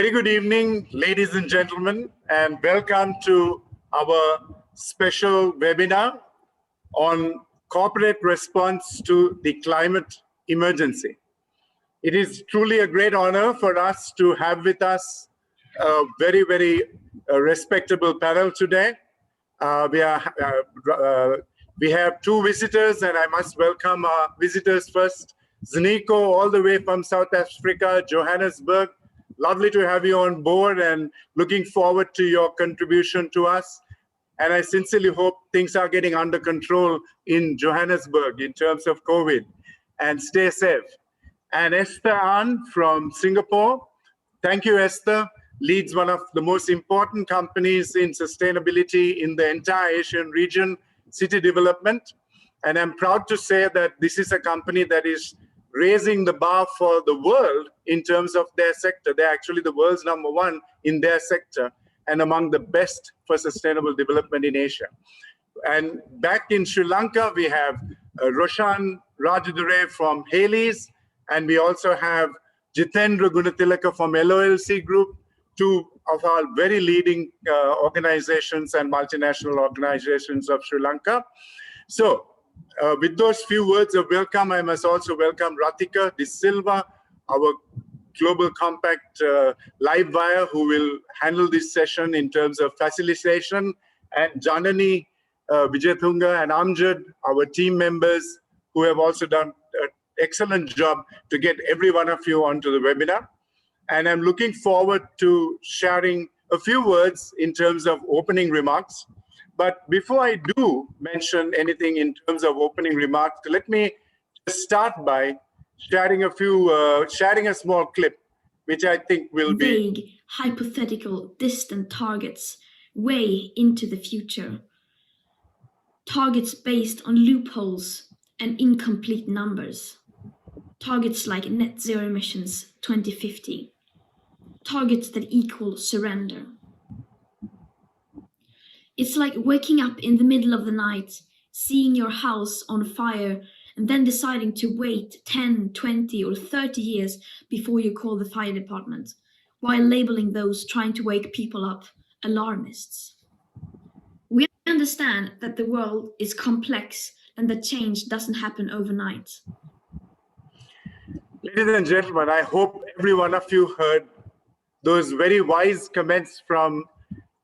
Very good evening, ladies and gentlemen, and welcome to our special webinar on corporate response to the climate emergency. It is truly a great honor for us to have with us a very respectable panel today. We have two visitors, and I must welcome our visitors first. Zniko, all the way from South Africa, Johannesburg. Lovely to have you on board and looking forward to your contribution to us. And I sincerely hope things are getting under control in Johannesburg in terms of COVID, and stay safe. And Esther An from Singapore. Thank you, Esther. Leads one of the most important companies in sustainability in the entire Asian region, City Development. And I'm proud to say that this is a company that is raising the bar for the world in terms of their sector. They're actually the world's #1 in their sector and among the best for sustainable development in Asia. And back in Sri Lanka, we have Roshan Rajadure from Hayleys, and we also have Jitendra Gunatilaka from LOLC Group, two of our very leading organizations and multinational organizations of Sri Lanka. So, with those few words of welcome, I must also welcome Ratika De Silva, our Global Compact live wire, who will handle this session in terms of facilitation, and Janani Vijayathunga and Amjad, our team members, who have also done an excellent job to get every one of you onto the webinar. And I'm looking forward to sharing a few words in terms of opening remarks. But before I do mention anything in terms of opening remarks, let me just start by sharing a small clip, which I think will be vague, hypothetical, distant targets way into the future. Targets based on loopholes and incomplete numbers. Targets like net zero emissions 2050. Targets that equal surrender. It's like waking up in the middle of the night, seeing your house on fire, and then deciding to wait 10, 20, or 30 years before you call the fire department, while labeling those trying to wake people up alarmists. We understand that the world is complex and that change doesn't happen overnight. Ladies and gentlemen, I hope every one of you heard those very wise comments from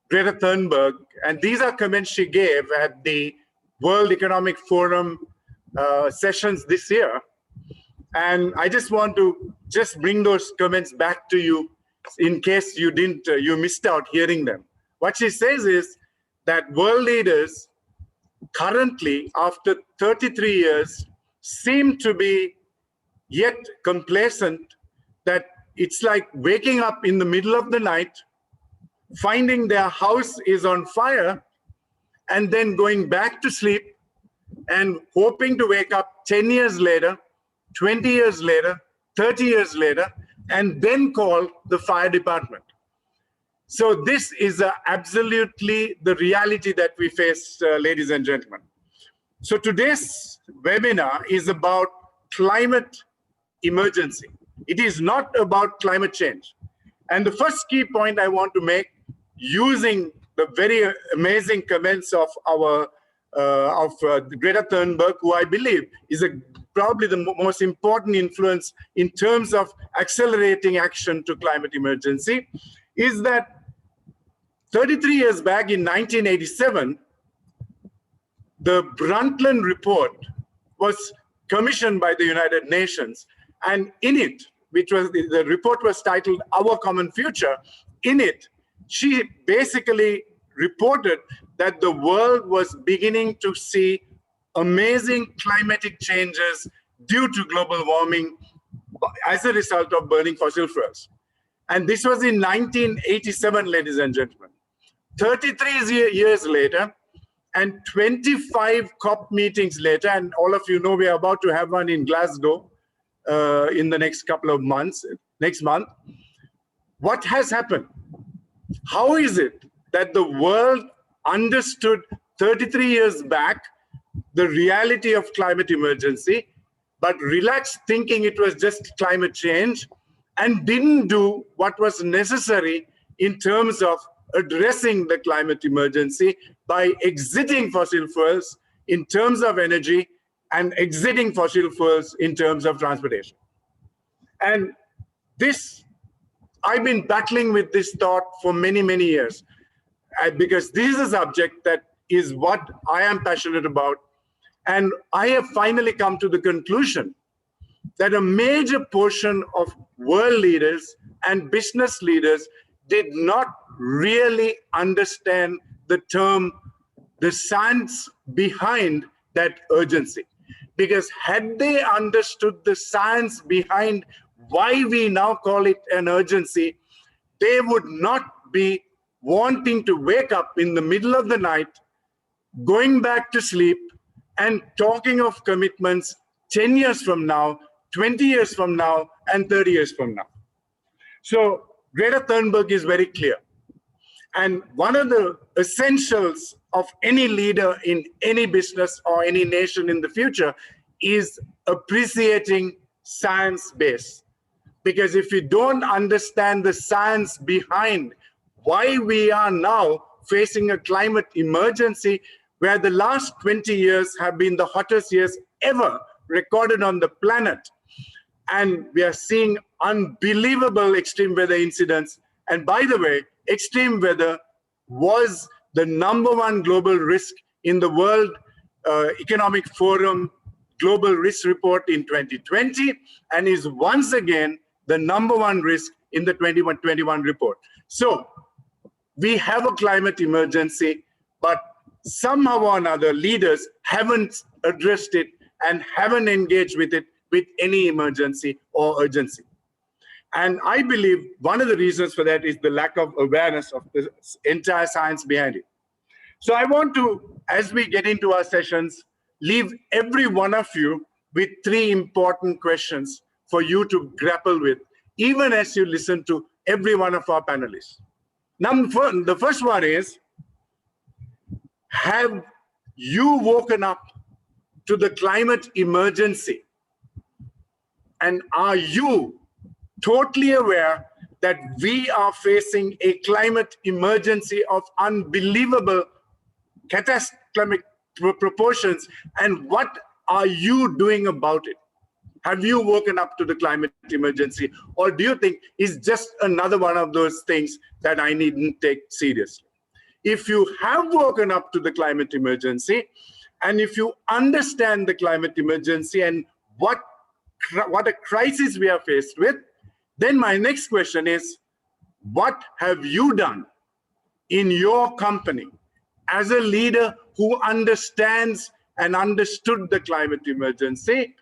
Greta Thornberg, and these are comments she gave at the World Economic Forum sessions this year. And I just want to bring those comments back to you in case you missed out hearing them. What she says is that world leaders currently, after 33 years, seem to be yet complacent, that it's like waking up in the middle of the night, finding their house is on fire, and then going back to sleep and hoping to wake up 10 years later, 20 years later, 30 years later, and then call the fire department. So this is absolutely the reality that we face, ladies and gentlemen. So today's webinar is about climate emergency. It is not about climate change. And the first key point I want to make, using the very amazing comments of Greta Thornberg, who I believe is probably the most important influence in terms of accelerating action to climate emergency, is that 33 years back in 1987, the Brundtland Report was commissioned by the United Nations, and in it, the report was titled Our Common Future. In it, she basically reported that the world was beginning to see amazing climatic changes due to global warming as a result of burning fossil fuels. And this was in 1987, ladies and gentlemen. 33 years later, and 25 COP meetings later, and all of you know we are about to have one in Glasgow in the next couple of months, next month. What has happened? How is it that the world understood 33 years back the reality of climate emergency, but relaxed thinking it was just climate change, and didn't do what was necessary in terms of addressing the climate emergency by exiting fossil fuels in terms of energy and exiting fossil fuels in terms of transportation. And this, I've been battling with this thought for many, many years, because this is a subject that is what I am passionate about. And I have finally come to the conclusion that a major portion of world leaders and business leaders did not really understand the term, the science behind that urgency. Because had they understood the science behind why we now call it an urgency, they would not be wanting to wake up in the middle of the night, going back to sleep, and talking of commitments 10 years from now, 20 years from now, and 30 years from now. So Greta Thornberg is very clear. And one of the essentials of any leader in any business or any nation in the future is appreciating science base. Because if you don't understand the science behind why we are now facing a climate emergency, where the last 20 years have been the hottest years ever recorded on the planet, and we are seeing unbelievable extreme weather incidents. And by the way, extreme weather was the #1 global risk in the World Economic Forum Global Risk Report in 2020, and is once again the #1 risk in the 2021 report. So we have a climate emergency, but somehow or another, leaders haven't addressed it and haven't engaged with it with any emergency or urgency. And I believe one of the reasons for that is the lack of awareness of the entire science behind it. So I want to, as we get into our sessions, leave every one of you with 3 important questions for you to grapple with, even as you listen to every one of our panelists. The first one is, have you woken up to the climate emergency? And are you totally aware that we are facing a climate emergency of unbelievable catastrophic proportions? And what are you doing about it? Have you woken up to the climate emergency? Or do you think it's just another one of those things that I needn't take seriously? If you have woken up to the climate emergency, and if you understand the climate emergency and what a crisis we are faced with, then my next question is, what have you done in your company as a leader who understands and understood the climate emergency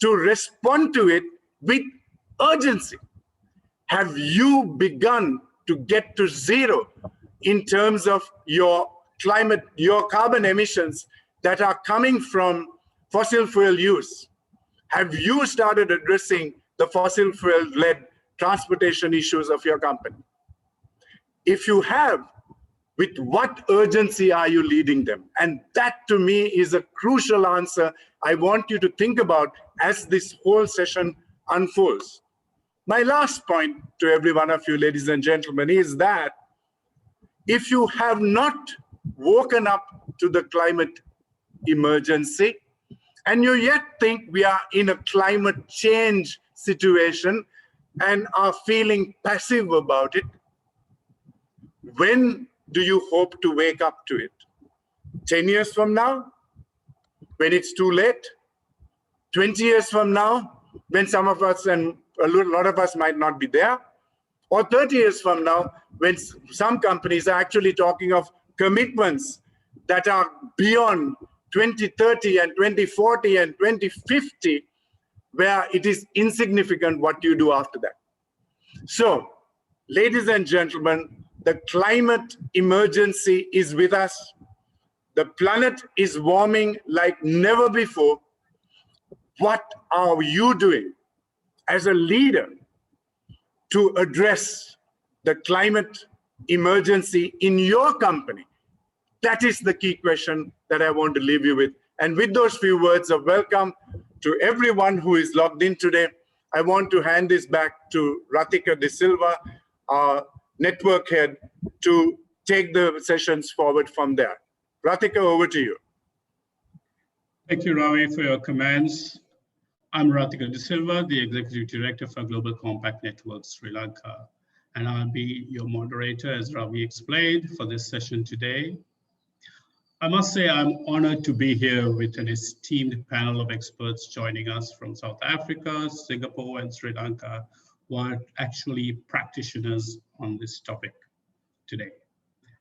to respond to it with urgency? Have you begun to get to zero in terms of your climate, your carbon emissions that are coming from fossil fuel use? Have you started addressing the fossil fuel-led transportation issues of your company? If you have, with what urgency are you leading them? And that, to me, is a crucial answer I want you to think about as this whole session unfolds. My last point to every one of you, ladies and gentlemen, is that if you have not woken up to the climate emergency, and you yet think we are in a climate change situation and are feeling passive about it, when do you hope to wake up to it? 10 years from now, when it's too late? 20 years from now, when some of us and a lot of us might not be there? Or 30 years from now, when some companies are actually talking of commitments that are beyond 2030 and 2040 and 2050, where it is insignificant what you do after that. So, ladies and gentlemen, the climate emergency is with us. The planet is warming like never before. What are you doing as a leader to address the climate emergency in your company? That is the key question that I want to leave you with. And with those few words of welcome to everyone who is logged in today, I want to hand this back to Ratika De Silva, our network head, to take the sessions forward from there. Ratika, over to you. Thank you, Ravi, for your comments. I'm Ratika De Silva, the Executive Director for Global Compact Network Sri Lanka, and I'll be your moderator, as Ravi explained, for this session today. I must say I'm honored to be here with an esteemed panel of experts joining us from South Africa, Singapore, and Sri Lanka, who are actually practitioners on this topic today.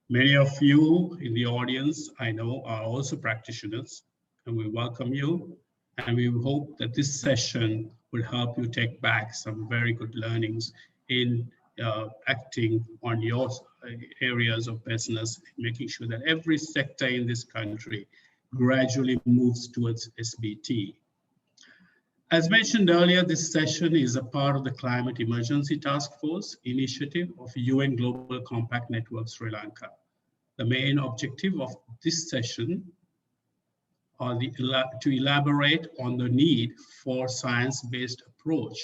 Many of you in the audience, I know, are also practitioners, and we welcome you. And we hope that this session will help you take back some very good learnings in acting on your areas of business, making sure that every sector in this country gradually moves towards SBT. As mentioned earlier, this session is a part of the Climate Emergency Task Force initiative of UN Global Compact Network Sri Lanka. The main objective of this session are to elaborate on the need for science-based approach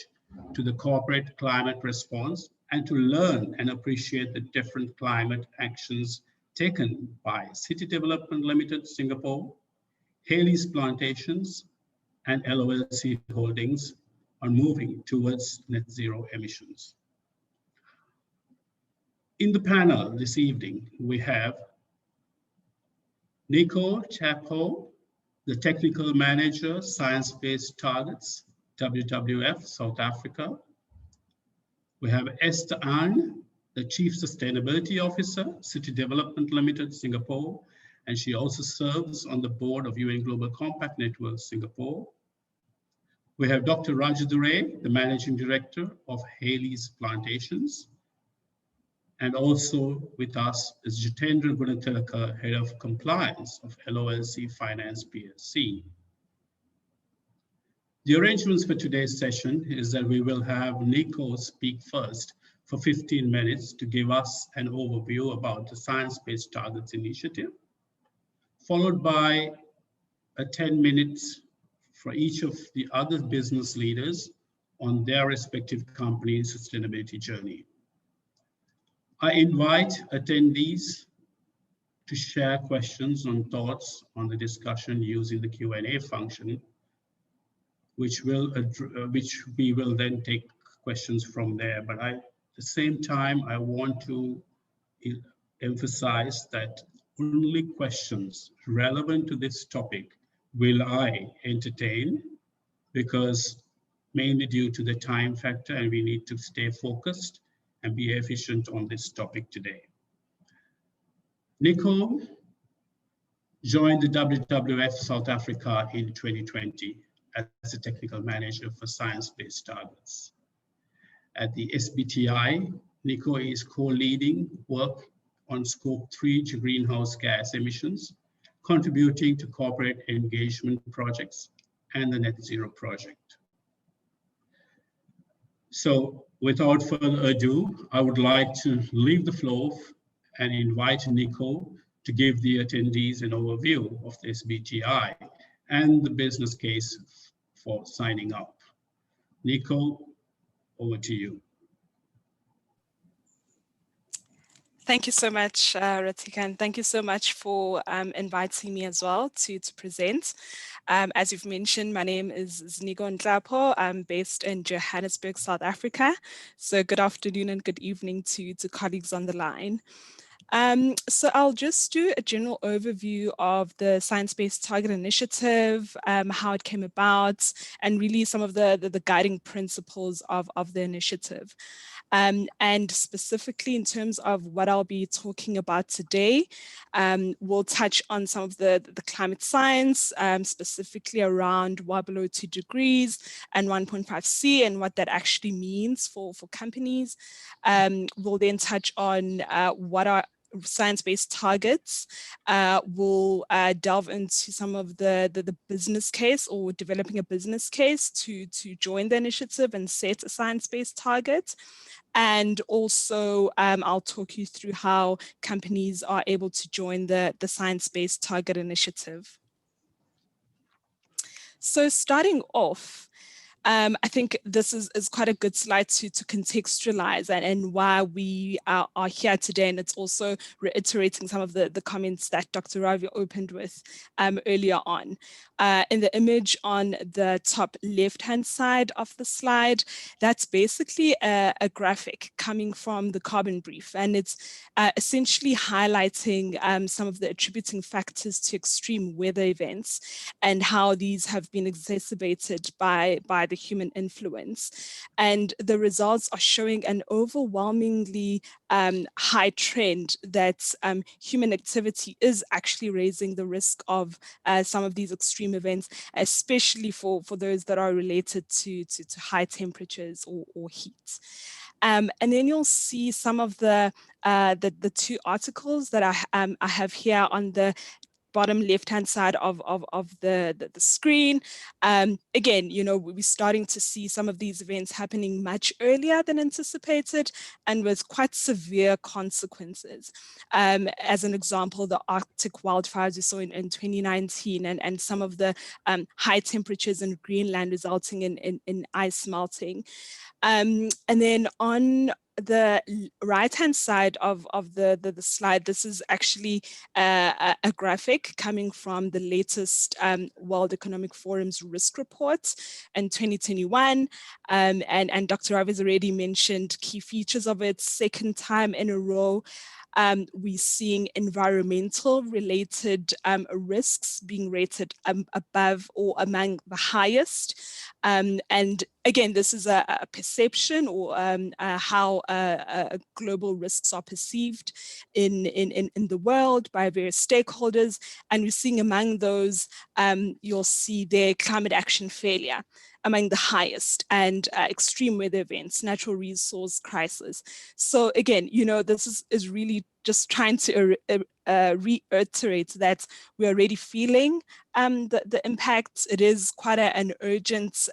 to the corporate climate response and to learn and appreciate the different climate actions taken by City Development Limited Singapore, Hayleys Plantations, and LOLC Holdings on moving towards net zero emissions. In the panel this evening, we have Nico Chapo, the Technical Manager, Science-Based Targets, WWF, South Africa. We have Esther Ang, the Chief Sustainability Officer, City Development Limited, Singapore, and she also serves on the board of UN Global Compact Network, Singapore. We have Dr. Raju Dure, the Managing Director of Hayleys Plantations. And also with us is Jitendra Gunatilaka, Head of Compliance of LOLC Finance PSC. The arrangements for today's session is that we will have Nico speak first for 15 minutes to give us an overview about the Science-Based Targets Initiative, followed by 10 minutes for each of the other business leaders on their respective company's sustainability journey. I invite attendees to share questions and thoughts on the discussion using the Q&A function, which we will then take questions from there. But at the same time, I want to emphasize that only questions relevant to this topic will I entertain, because mainly due to the time factor, and we need to stay focused and be efficient on this topic today. Nico joined the WWF South Africa in 2020 as a technical manager for science-based targets. At the SBTI, Nico is co-leading work on Scope 3 greenhouse gas emissions, contributing to corporate engagement projects and the Net Zero project. So without further ado, I would like to leave the floor and invite Nico to give the attendees an overview of the SBTI and the business case for signing up. Nico, over to you. Thank you so much, Ratika, and thank you so much for inviting me as well to present. As you've mentioned, my name is Nico Nhlapo. I'm based in Johannesburg, South Africa. So good afternoon and good evening to colleagues on the line. So I'll just do a general overview of the Science-Based Target Initiative, how it came about, and really some of the guiding principles of the initiative. And specifically in terms of what I'll be talking about today, we'll touch on some of the climate science, specifically around well below 2 degrees and 1.5C and what that actually means for companies. We'll then touch on what are science-based targets. We'll delve into some of the business case or developing a business case to join the initiative and set a science-based target. And also I'll talk you through how companies are able to join the Science-Based Target Initiative. So starting off, I think this is quite a good slide to contextualize and why we are here today. And it's also reiterating some of the comments that Dr. Ravi opened with earlier on. In the image on the top left-hand side of the slide, that's basically a graphic coming from the Carbon Brief. And it's essentially highlighting some of the attributing factors to extreme weather events and how these have been exacerbated by the human influence. And the results are showing an overwhelmingly high trend that human activity is actually raising the risk of some of these extreme events, especially for those that are related to high temperatures or heat. And then you'll see some of the two articles that I have here on the bottom left-hand side of the screen. Again, you know, we're starting to see some of these events happening much earlier than anticipated and with quite severe consequences. As an example, the Arctic wildfires we saw in 2019 and some of the high temperatures in Greenland resulting in ice melting. And then on the right-hand side of the slide, this is actually a graphic coming from the latest World Economic Forum's risk report in 2021. And Dr. Ravi has already mentioned key features of it. Second time in a row, we're seeing environmental related risks being rated above or among the highest. And again, this is a perception or how global risks are perceived in the world by various stakeholders. And we're seeing among those, you'll see their climate action failure among the highest, and extreme weather events, natural resource crisis. So again, you know, this is really just trying to reiterate that we're already feeling the impacts. It is quite an urgent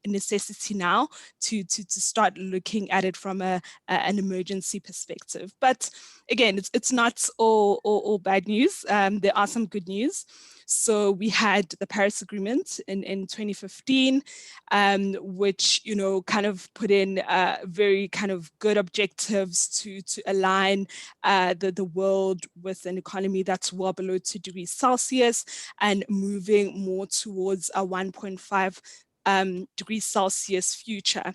necessity now to start looking at it from an emergency perspective. But again, it's not all bad news. There are some good news. So we had the Paris Agreement in 2015, which, you know, kind of put in very kind of good objectives to align the world with an economy that's well below 2 degrees Celsius and moving more towards a 1.5 degrees Celsius future.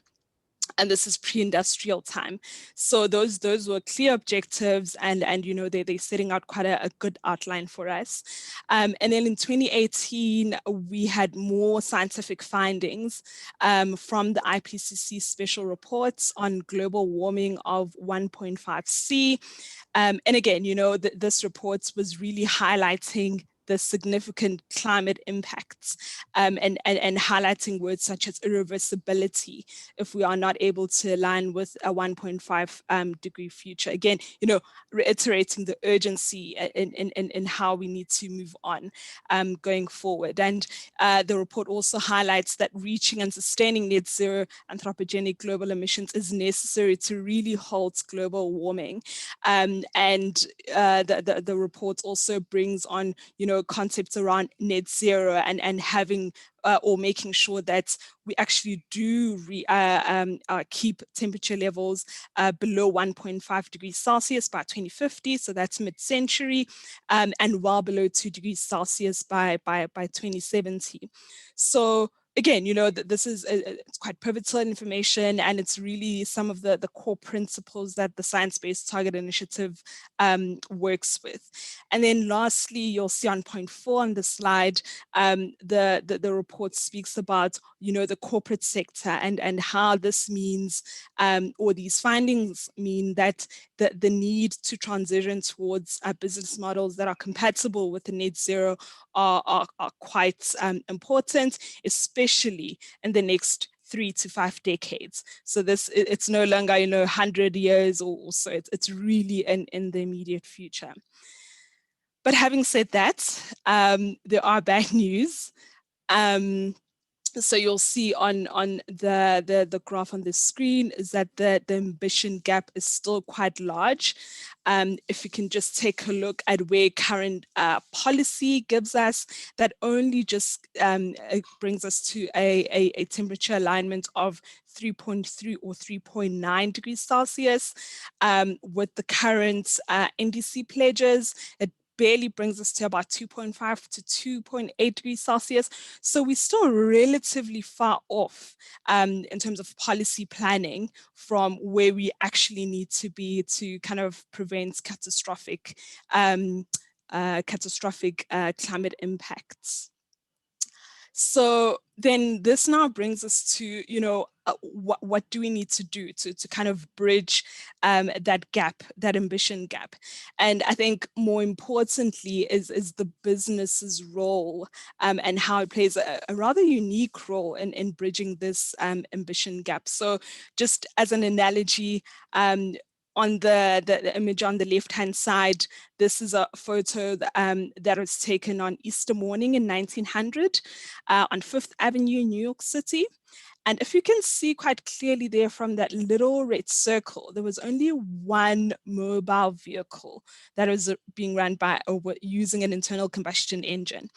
And this is pre-industrial time. So those were clear objectives, and you know, they're setting out quite a good outline for us. And then in 2018, we had more scientific findings from the IPCC special reports on global warming of 1.5C. And again, you know, this report was really highlighting the significant climate impacts and highlighting words such as irreversibility if we are not able to align with a 1.5 degree future. Again, you know, reiterating the urgency in how we need to move on going forward. And the report also highlights that reaching and sustaining net zero anthropogenic global emissions is necessary to really halt global warming. And the report also brings on, you know, concepts around net zero and having or making sure that we actually do keep temperature levels below 1.5 degrees Celsius by 2050. So that's mid-century, and well below 2 degrees Celsius by 2070. So again, you know, that this is it's quite pivotal information, and it's really some of the core principles that the Science-Based Target Initiative works with. And then lastly, you'll see on point 4 on the slide, the report speaks about, you know, the corporate sector and how this means, or these findings mean that the need to transition towards business models that are compatible with the net zero are quite important, especially in the next 3 to 5 decades. So it's no longer, you know, 100 years or so. It's really in the immediate future. But having said that, there are bad news. So you'll see on the graph on the screen is that the ambition gap is still quite large. If you can just take a look at where current policy gives us, that only just it brings us to a temperature alignment of 3.3 or 3.9 degrees Celsius. With the current NDC pledges, it barely brings us to about 2.5 to 2.8 degrees Celsius. So we're still relatively far off in terms of policy planning from where we actually need to be to kind of prevent catastrophic climate impacts. So then this now brings us to, what do we need to do to kind of bridge that gap, that ambition gap? And I think more importantly is the business's role and how it plays a rather unique role in bridging this ambition gap. So just as an analogy, on the image on the left-hand side, this is a photo that was taken on Easter morning in 1900 on 5th Avenue in New York City. And if you can see quite clearly there from that little red circle, there was only one mobile vehicle that was being run by or using an internal combustion engine.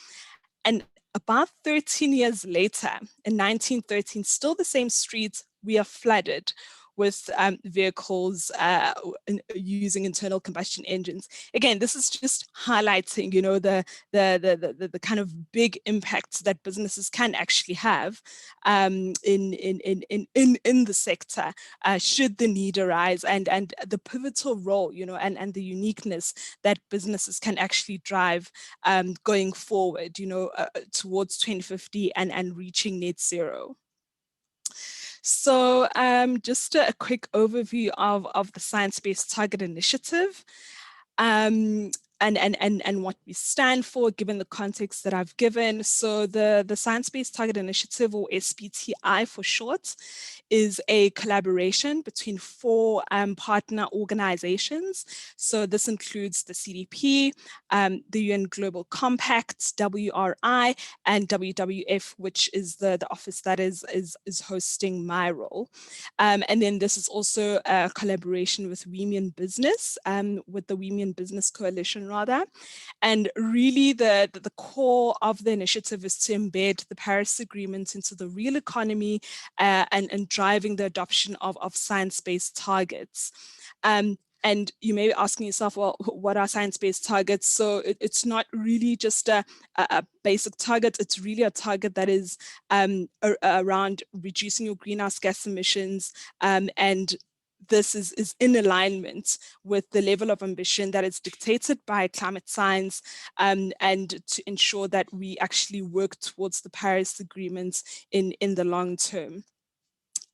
And about 13 years later, in 1913, still the same streets, we are flooded with vehicles using internal combustion engines. Again, this is just highlighting, the kind of big impacts that businesses can actually have in the sector should the need arise, and the pivotal role, and the uniqueness that businesses can actually drive going forward, towards 2050 and reaching net zero. So just a quick overview of the Science-Based Target Initiative and what we stand for, given the context that I've given. So the Science-Based Target Initiative, or SBTI for short, is a collaboration between 4 partner organizations. So this includes the CDP, the UN Global Compact, WRI, and WWF, which is the office that is hosting my role. And then this is also a collaboration with Women Business, with the Women Business Coalition rather. And really the core of the initiative is to embed the Paris Agreement into the real economy and driving the adoption of science-based targets. And you may be asking yourself, well, what are science-based targets? So it's not really just a basic target. It's really a target that is around reducing your greenhouse gas emissions, and this is in alignment with the level of ambition that is dictated by climate science, and to ensure that we actually work towards the Paris Agreement in the long term.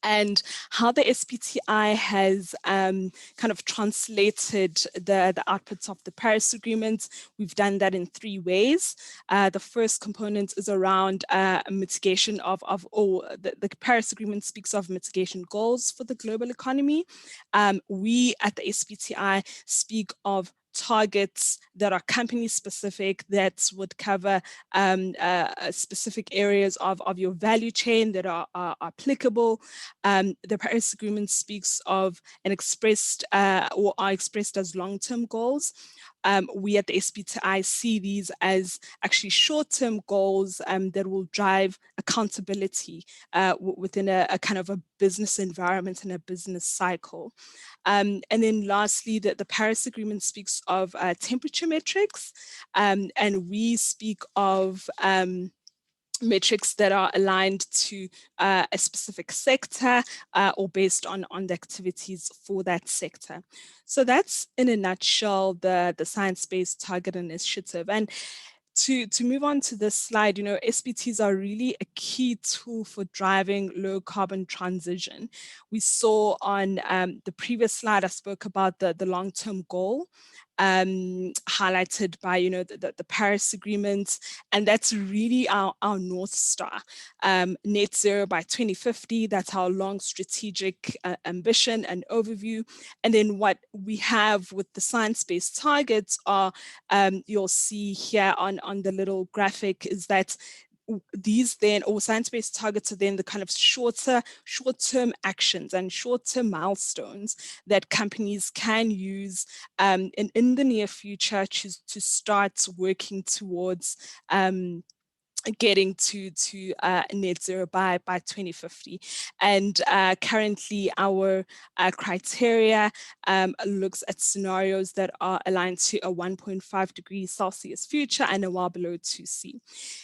And how the SBTI has kind of translated the outputs of the Paris Agreement, we've done that in 3 ways. The first component is around mitigation the Paris Agreement speaks of mitigation goals for the global economy. We at the SBTI speak of targets that are company specific, that would cover specific areas of your value chain that are applicable. The Paris Agreement speaks of or are expressed as long-term goals. We at the SBTI see these as actually short-term goals that will drive accountability within a kind of a business environment and a business cycle. And then lastly, the Paris Agreement speaks of temperature metrics, and we speak of metrics that are aligned to a specific sector or based on the activities for that sector. So that's in a nutshell the Science-Based Target Initiative. And to move on to this slide, SBTs are really a key tool for driving low carbon transition. We saw on the previous slide, I spoke about the long-term goal, highlighted by the Paris Agreement, and that's really our North Star. Net zero by 2050, that's our long strategic ambition and overview. And then what we have with the science-based targets are, you'll see here on the little graphic, is that these then, or science-based targets, are then the kind of short-term actions and short-term milestones that companies can use in the near future to start working towards getting to net zero by 2050. And currently our criteria looks at scenarios that are aligned to a 1.5 degrees Celsius future and a well below 2C.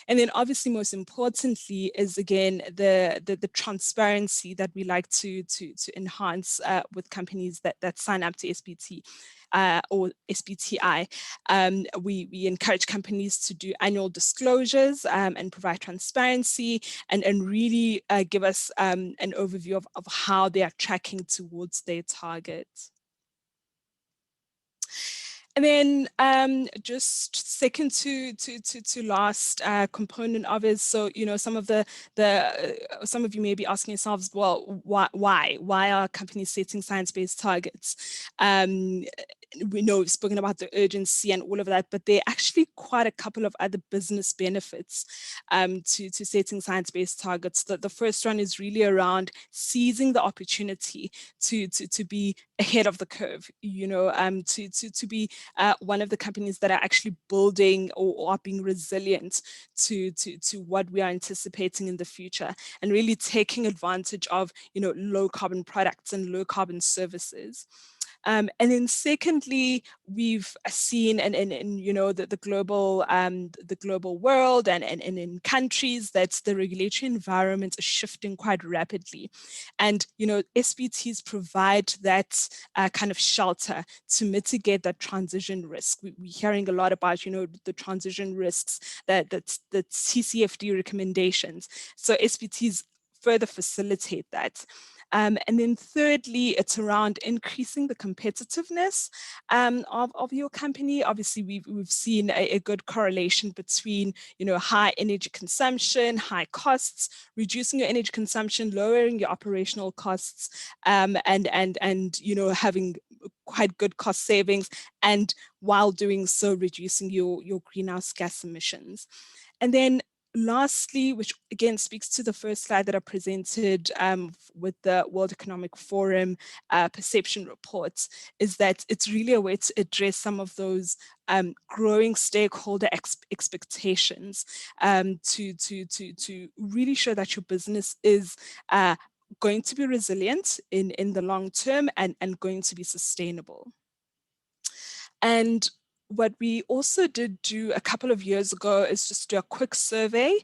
And then obviously most importantly is again the transparency that we like to enhance with companies that sign up to SBT. Or SBTI. We encourage companies to do annual disclosures and provide transparency and really give us an overview of how they are tracking towards their targets. And then just second to last component of it. So, you know, some of some of you may be asking yourselves, well, why are companies setting science-based targets? We know we've spoken about the urgency and all of that, but there are actually quite a couple of other business benefits to setting science-based targets. The first one is really around seizing the opportunity to be ahead of the curve, you know, to be one of the companies that are actually building or are being resilient to what we are anticipating in the future, and really taking advantage of, you know, low carbon products and low carbon services. And then secondly, we've seen and you know the global world and in countries that the regulatory environment is shifting quite rapidly, and you know SBTs provide that kind of shelter to mitigate that transition risk. We're hearing a lot about, you know, the transition risks that the TCFD recommendations. So SBTs further facilitate that. And then thirdly, it's around increasing the competitiveness of your company. Obviously, we've seen a good correlation between, you know, high energy consumption, high costs, reducing your energy consumption, lowering your operational costs, and you know, having quite good cost savings, and while doing so, reducing your greenhouse gas emissions. And then lastly, which again speaks to the first slide that I presented with the World Economic Forum perception reports, is that it's really a way to address some of those growing stakeholder expectations to really show that your business is going to be resilient in the long term and going to be sustainable. And what we also did do a couple of years ago is just do a quick survey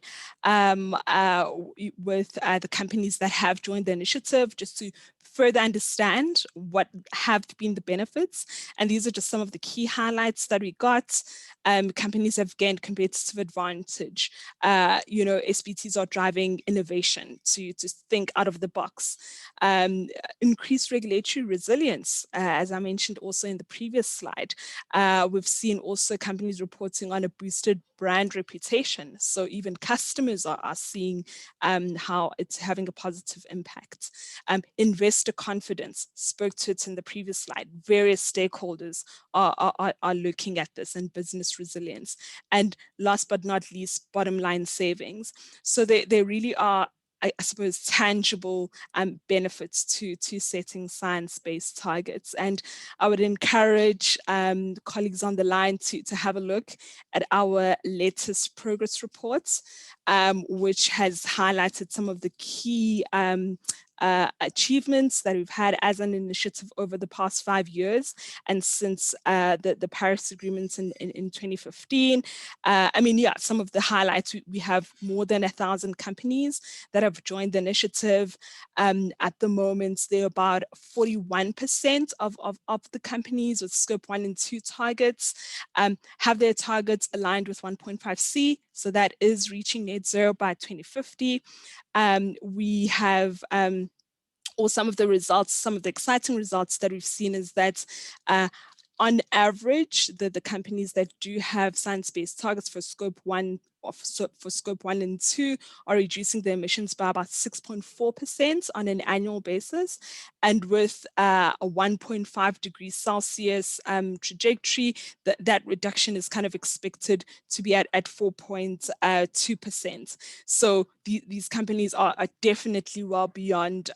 with the companies that have joined the initiative, just to further understand what have been the benefits. And these are just some of the key highlights that we got. Companies have gained competitive advantage. You know, SBTs are driving innovation to think out of the box. Increased regulatory resilience, as I mentioned also in the previous slide. We've seen also companies reporting on a boosted brand reputation. So even customers are seeing how it's having a positive impact. Investor confidence, spoke to it in the previous slide. Various stakeholders are looking at this, and business resilience. And last but not least, bottom line savings. So they really are, I suppose, tangible benefits to setting science-based targets. And I would encourage colleagues on the line to have a look at our latest progress reports, which has highlighted some of the key achievements that we've had as an initiative over the past 5 years, and since the Paris Agreement in 2015. I mean, yeah, some of the highlights, we have more than 1,000 companies that have joined the initiative. At the moment, they're about 41% of the companies with scope 1 and 2 targets have their targets aligned with 1.5C, so that is reaching net zero by 2050. We have or some of the results, some of the exciting results that we've seen is that on average, the companies that do have science-based targets for scope 1 for scope 1 and 2 are reducing their emissions by about 6.4% on an annual basis. And with a 1.5 degrees Celsius trajectory, that reduction is kind of expected to be at 4.2%. So these companies are definitely well beyond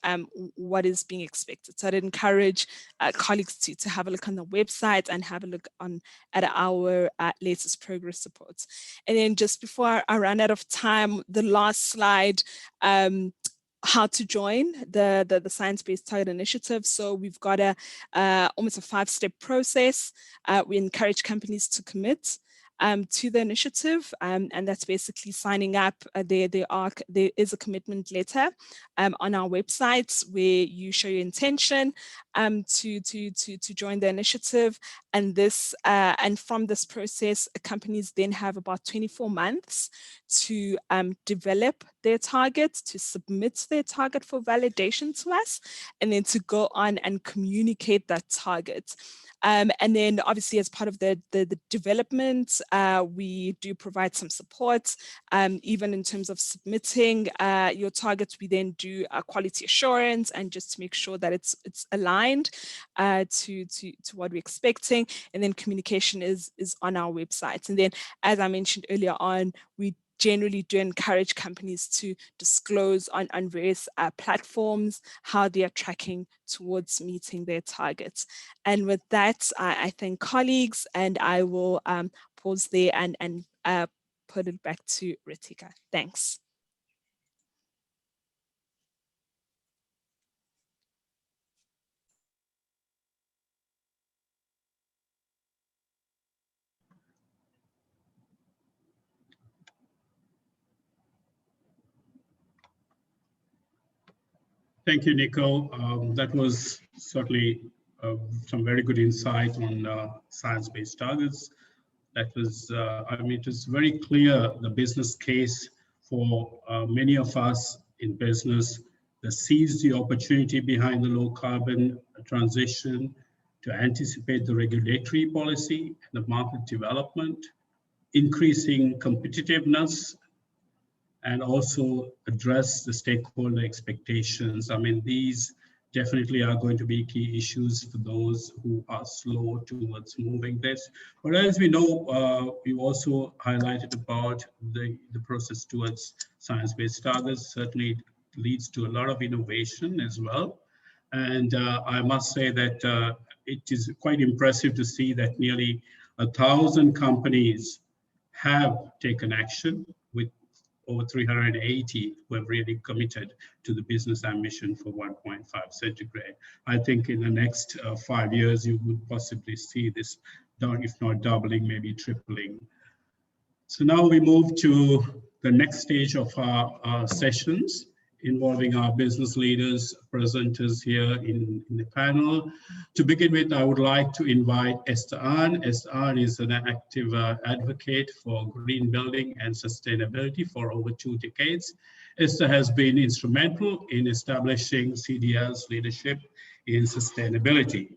what is being expected. So I'd encourage colleagues to have a look on the website and have a look at our latest progress reports. And then just before I run out of time, the last slide, how to join the Science-Based Target Initiative. So we've got almost a 5-step process. We encourage companies to commit to the initiative, and that's basically signing up. There is a commitment letter on our website where you show your intention to join the initiative, and from this process, companies then have about 24 months to develop their target, to submit their target for validation to us, and then to go on and communicate that target. And then obviously as part of the development, we do provide some support, even in terms of submitting your targets. We then do quality assurance and just to make sure that it's aligned to what we're expecting. And then communication is on our website. And then, as I mentioned earlier on, we generally do encourage companies to disclose on various platforms how they are tracking towards meeting their targets. And with that, I thank colleagues, and I will pause there and put it back to Ritika. Thanks. Thank you, Nico. That was certainly some very good insight on science-based targets. That was, it was very clear, the business case for many of us in business that sees the opportunity behind the low carbon transition to anticipate the regulatory policy and the market development, increasing competitiveness, and also address the stakeholder expectations. I mean, these definitely are going to be key issues for those who are slow towards moving this. But as we know, we also highlighted about the process towards science-based targets certainly leads to a lot of innovation as well. And I must say that it is quite impressive to see that nearly 1,000 companies have taken action, with over 380 who have really committed to the business ambition for 1.5 centigrade. I think in the next 5 years, you would possibly see this, if not doubling, maybe tripling. So now we move to the next stage of our sessions, involving our business leaders, presenters here in the panel. To begin with, I would like to invite Esther Ahn. Esther Ahn is an active advocate for green building and sustainability for over 2 decades. Esther has been instrumental in establishing CDL's leadership in sustainability.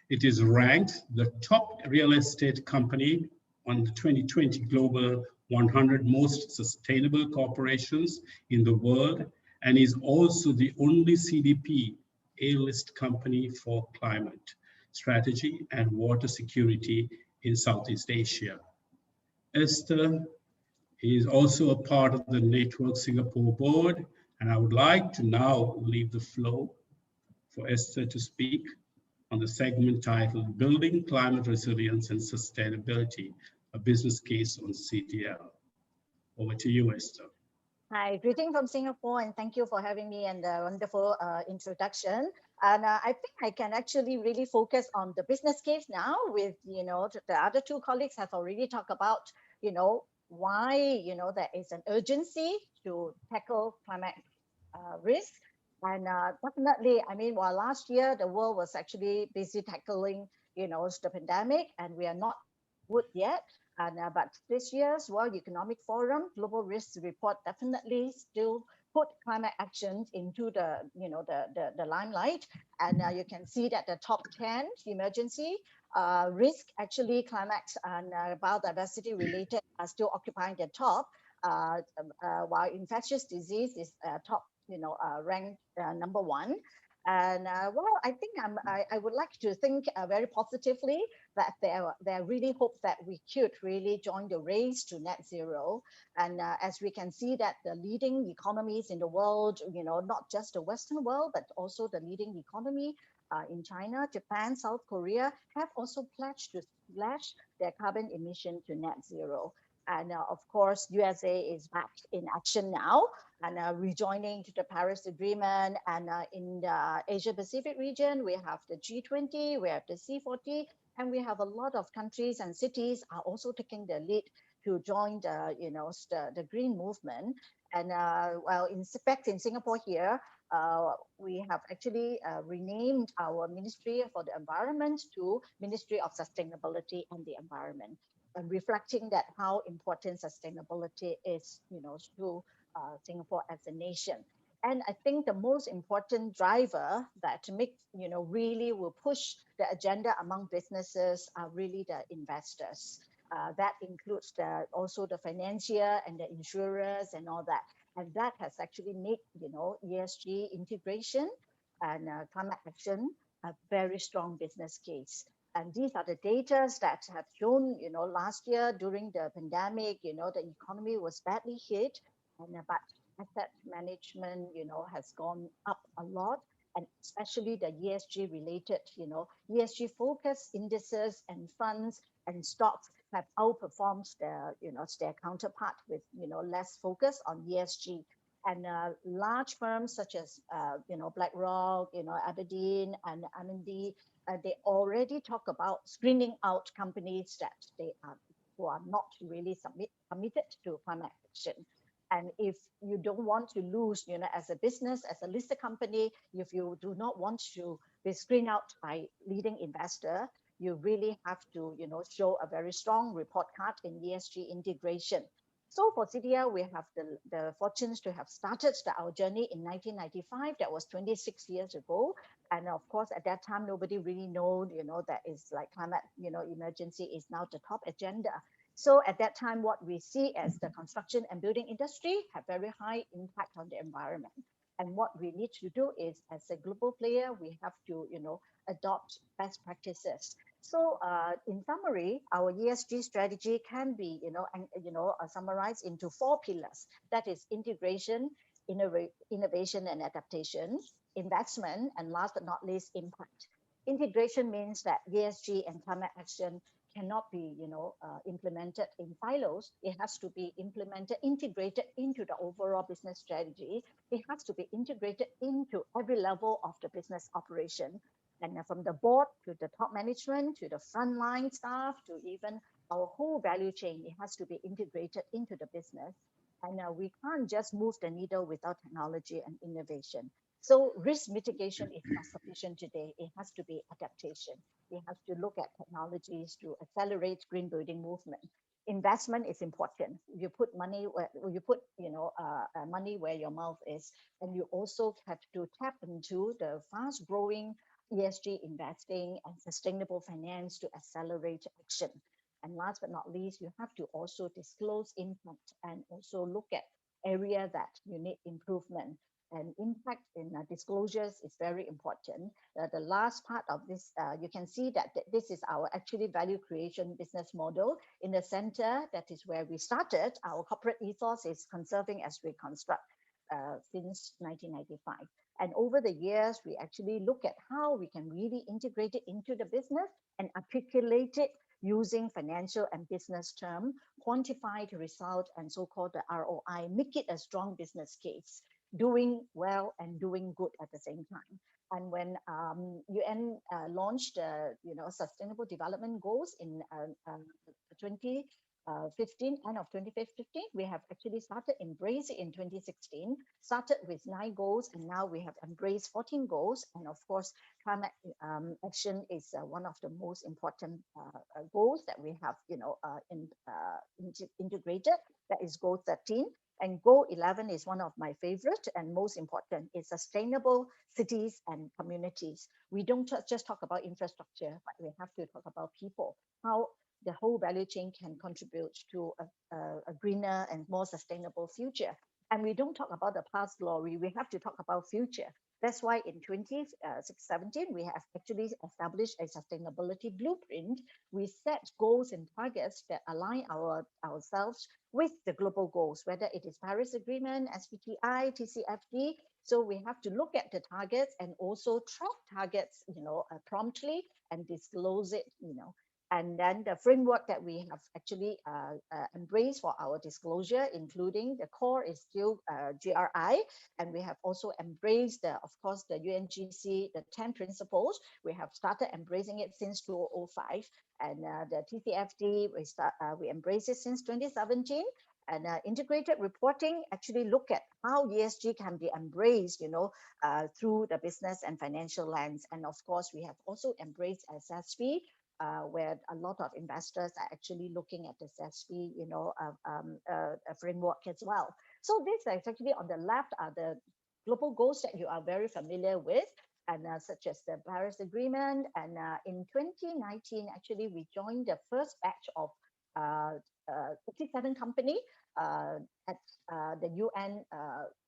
It is ranked the top real estate company on the 2020 Global 100 Most Sustainable Corporations in the world, and is also the only CDP A-list company for climate strategy and water security in Southeast Asia. Esther is also a part of the Network Singapore board, and I would like to now leave the floor for Esther to speak on the segment titled Building Climate Resilience and Sustainability, a Business Case on CDL. Over to you, Esther. Hi, greeting from Singapore, and thank you for having me and the wonderful introduction. And I think I can actually really focus on the business case now with, the other 2 colleagues have already talked about, why, there is an urgency to tackle climate risk. And definitely, I mean, while last year the world was actually busy tackling, the pandemic, and we are not good yet. And but this year's World Economic Forum Global Risk Report definitely still put climate actions into the, the limelight. And you can see that the top 10 emergency risk, actually climate and biodiversity related, are still occupying the top, while infectious disease is top, ranked number 1. And well, I think I would like to think very positively that there really hope that we could really join the race to net zero. And as we can see that the leading economies in the world, not just the Western world, but also the leading economy in China, Japan, South Korea, have also pledged to slash their carbon emission to net zero. And of course, USA is back in action now and rejoining to the Paris Agreement. And in the Asia Pacific region, we have the G20, we have the C40, and we have a lot of countries and cities are also taking the lead to join the, the green movement. And well, in fact, in Singapore here, we have actually renamed our Ministry for the Environment to Ministry of Sustainability and the Environment, and reflecting that how important sustainability is, to Singapore as a nation. And I think the most important driver that really will push the agenda among businesses are really the investors. That includes also the financier and the insurers and all that. And that has actually made, ESG integration and climate action a very strong business case. And these are the data that have shown, last year during the pandemic, the economy was badly hit, and but asset management, has gone up a lot, and especially the ESG related, ESG focused indices and funds and stocks have outperformed their, their counterpart with, less focus on ESG. And large firms such as, BlackRock, Aberdeen and Amundi, they already talk about screening out companies that who are not really committed to climate action. And if you don't want to lose, as a business, as a listed company, if you do not want to be screened out by leading investor, you really have to, show a very strong report card in ESG integration. So for CDL, we have the fortunes to have started our journey in 1995. That was 26 years ago. And of course, at that time, nobody really know, that is like climate, emergency is now the top agenda. So at that time, what we see as the construction and building industry have very high impact on the environment. And what we need to do is, as a global player, we have to, adopt best practices. So in summary, our ESG strategy can be, summarized into 4 pillars. That is integration, innovation and adaptation, investment, and last but not least, impact. Integration means that ESG and climate action cannot be, implemented in silos. It has to be implemented, integrated into the overall business strategy. It has to be integrated into every level of the business operation. And from the board to the top management, to the frontline staff, to even our whole value chain, it has to be integrated into the business. And we can't just move the needle without technology and innovation. So risk mitigation is not sufficient today. It has to be adaptation. We have to look at technologies to accelerate green building movement. Investment is important. You put money where money where your mouth is, and you also have to tap into the fast-growing ESG investing and sustainable finance to accelerate action. And last but not least, you have to also disclose impact and also look at area that you need improvement. And impact in disclosures is very important. The last part of this, you can see that this is our actually value creation business model. In the center, that is where we started. Our corporate ethos is conserving as we construct since 1995. And over the years, we actually look at how we can really integrate it into the business and articulate it using financial and business term, quantify the result and so-called the ROI, make it a strong business case, doing well and doing good at the same time. And when UN launched Sustainable Development Goals in 2015, end of 2015, we have actually started embrace it in 2016, started with 9 goals, and now we have embraced 14 goals. And of course, climate action is one of the most important goals that we have, integrated. That is goal 13. And goal 11 is one of my favorite and most important. It's sustainable cities and communities. We don't just talk about infrastructure, but we have to talk about people, how the whole value chain can contribute to a greener and more sustainable future. And we don't talk about the past glory, we have to talk about future. That's why in 2017, we have actually established a sustainability blueprint. We set goals and targets that align ourselves with the global goals, whether it is Paris Agreement, SBTI, TCFD. So we have to look at the targets and also track targets, promptly and disclose it, And then the framework that we have actually embraced for our disclosure, including the core is still GRI, and we have also embraced, of course, the UNGC, the 10 principles. We have started embracing it since 2005, and the TCFD, we embraced it since 2017. And integrated reporting actually look at how ESG can be embraced, through the business and financial lens. And of course, we have also embraced SSP, where a lot of investors are actually looking at the SSP, framework as well. So this is actually on the left are the global goals that you are very familiar with, and such as the Paris Agreement. And in 2019, actually, we joined the first batch of 57 company at the UN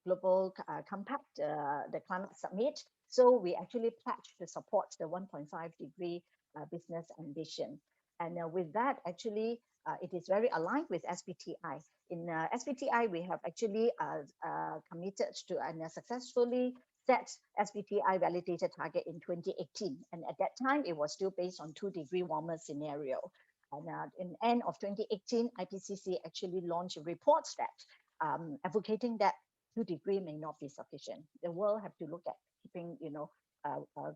Global Compact, the Climate Summit. So we actually pledged to support the 1.5 degree business ambition. And with that, actually, it is very aligned with SBTI. In SBTI, we have actually committed to and successfully set SBTI validated target in 2018. And at that time, it was still based on 2-degree warmer scenario. And in the end of 2018, IPCC actually launched reports that advocating that 2 degree may not be sufficient. The world have to look at keeping,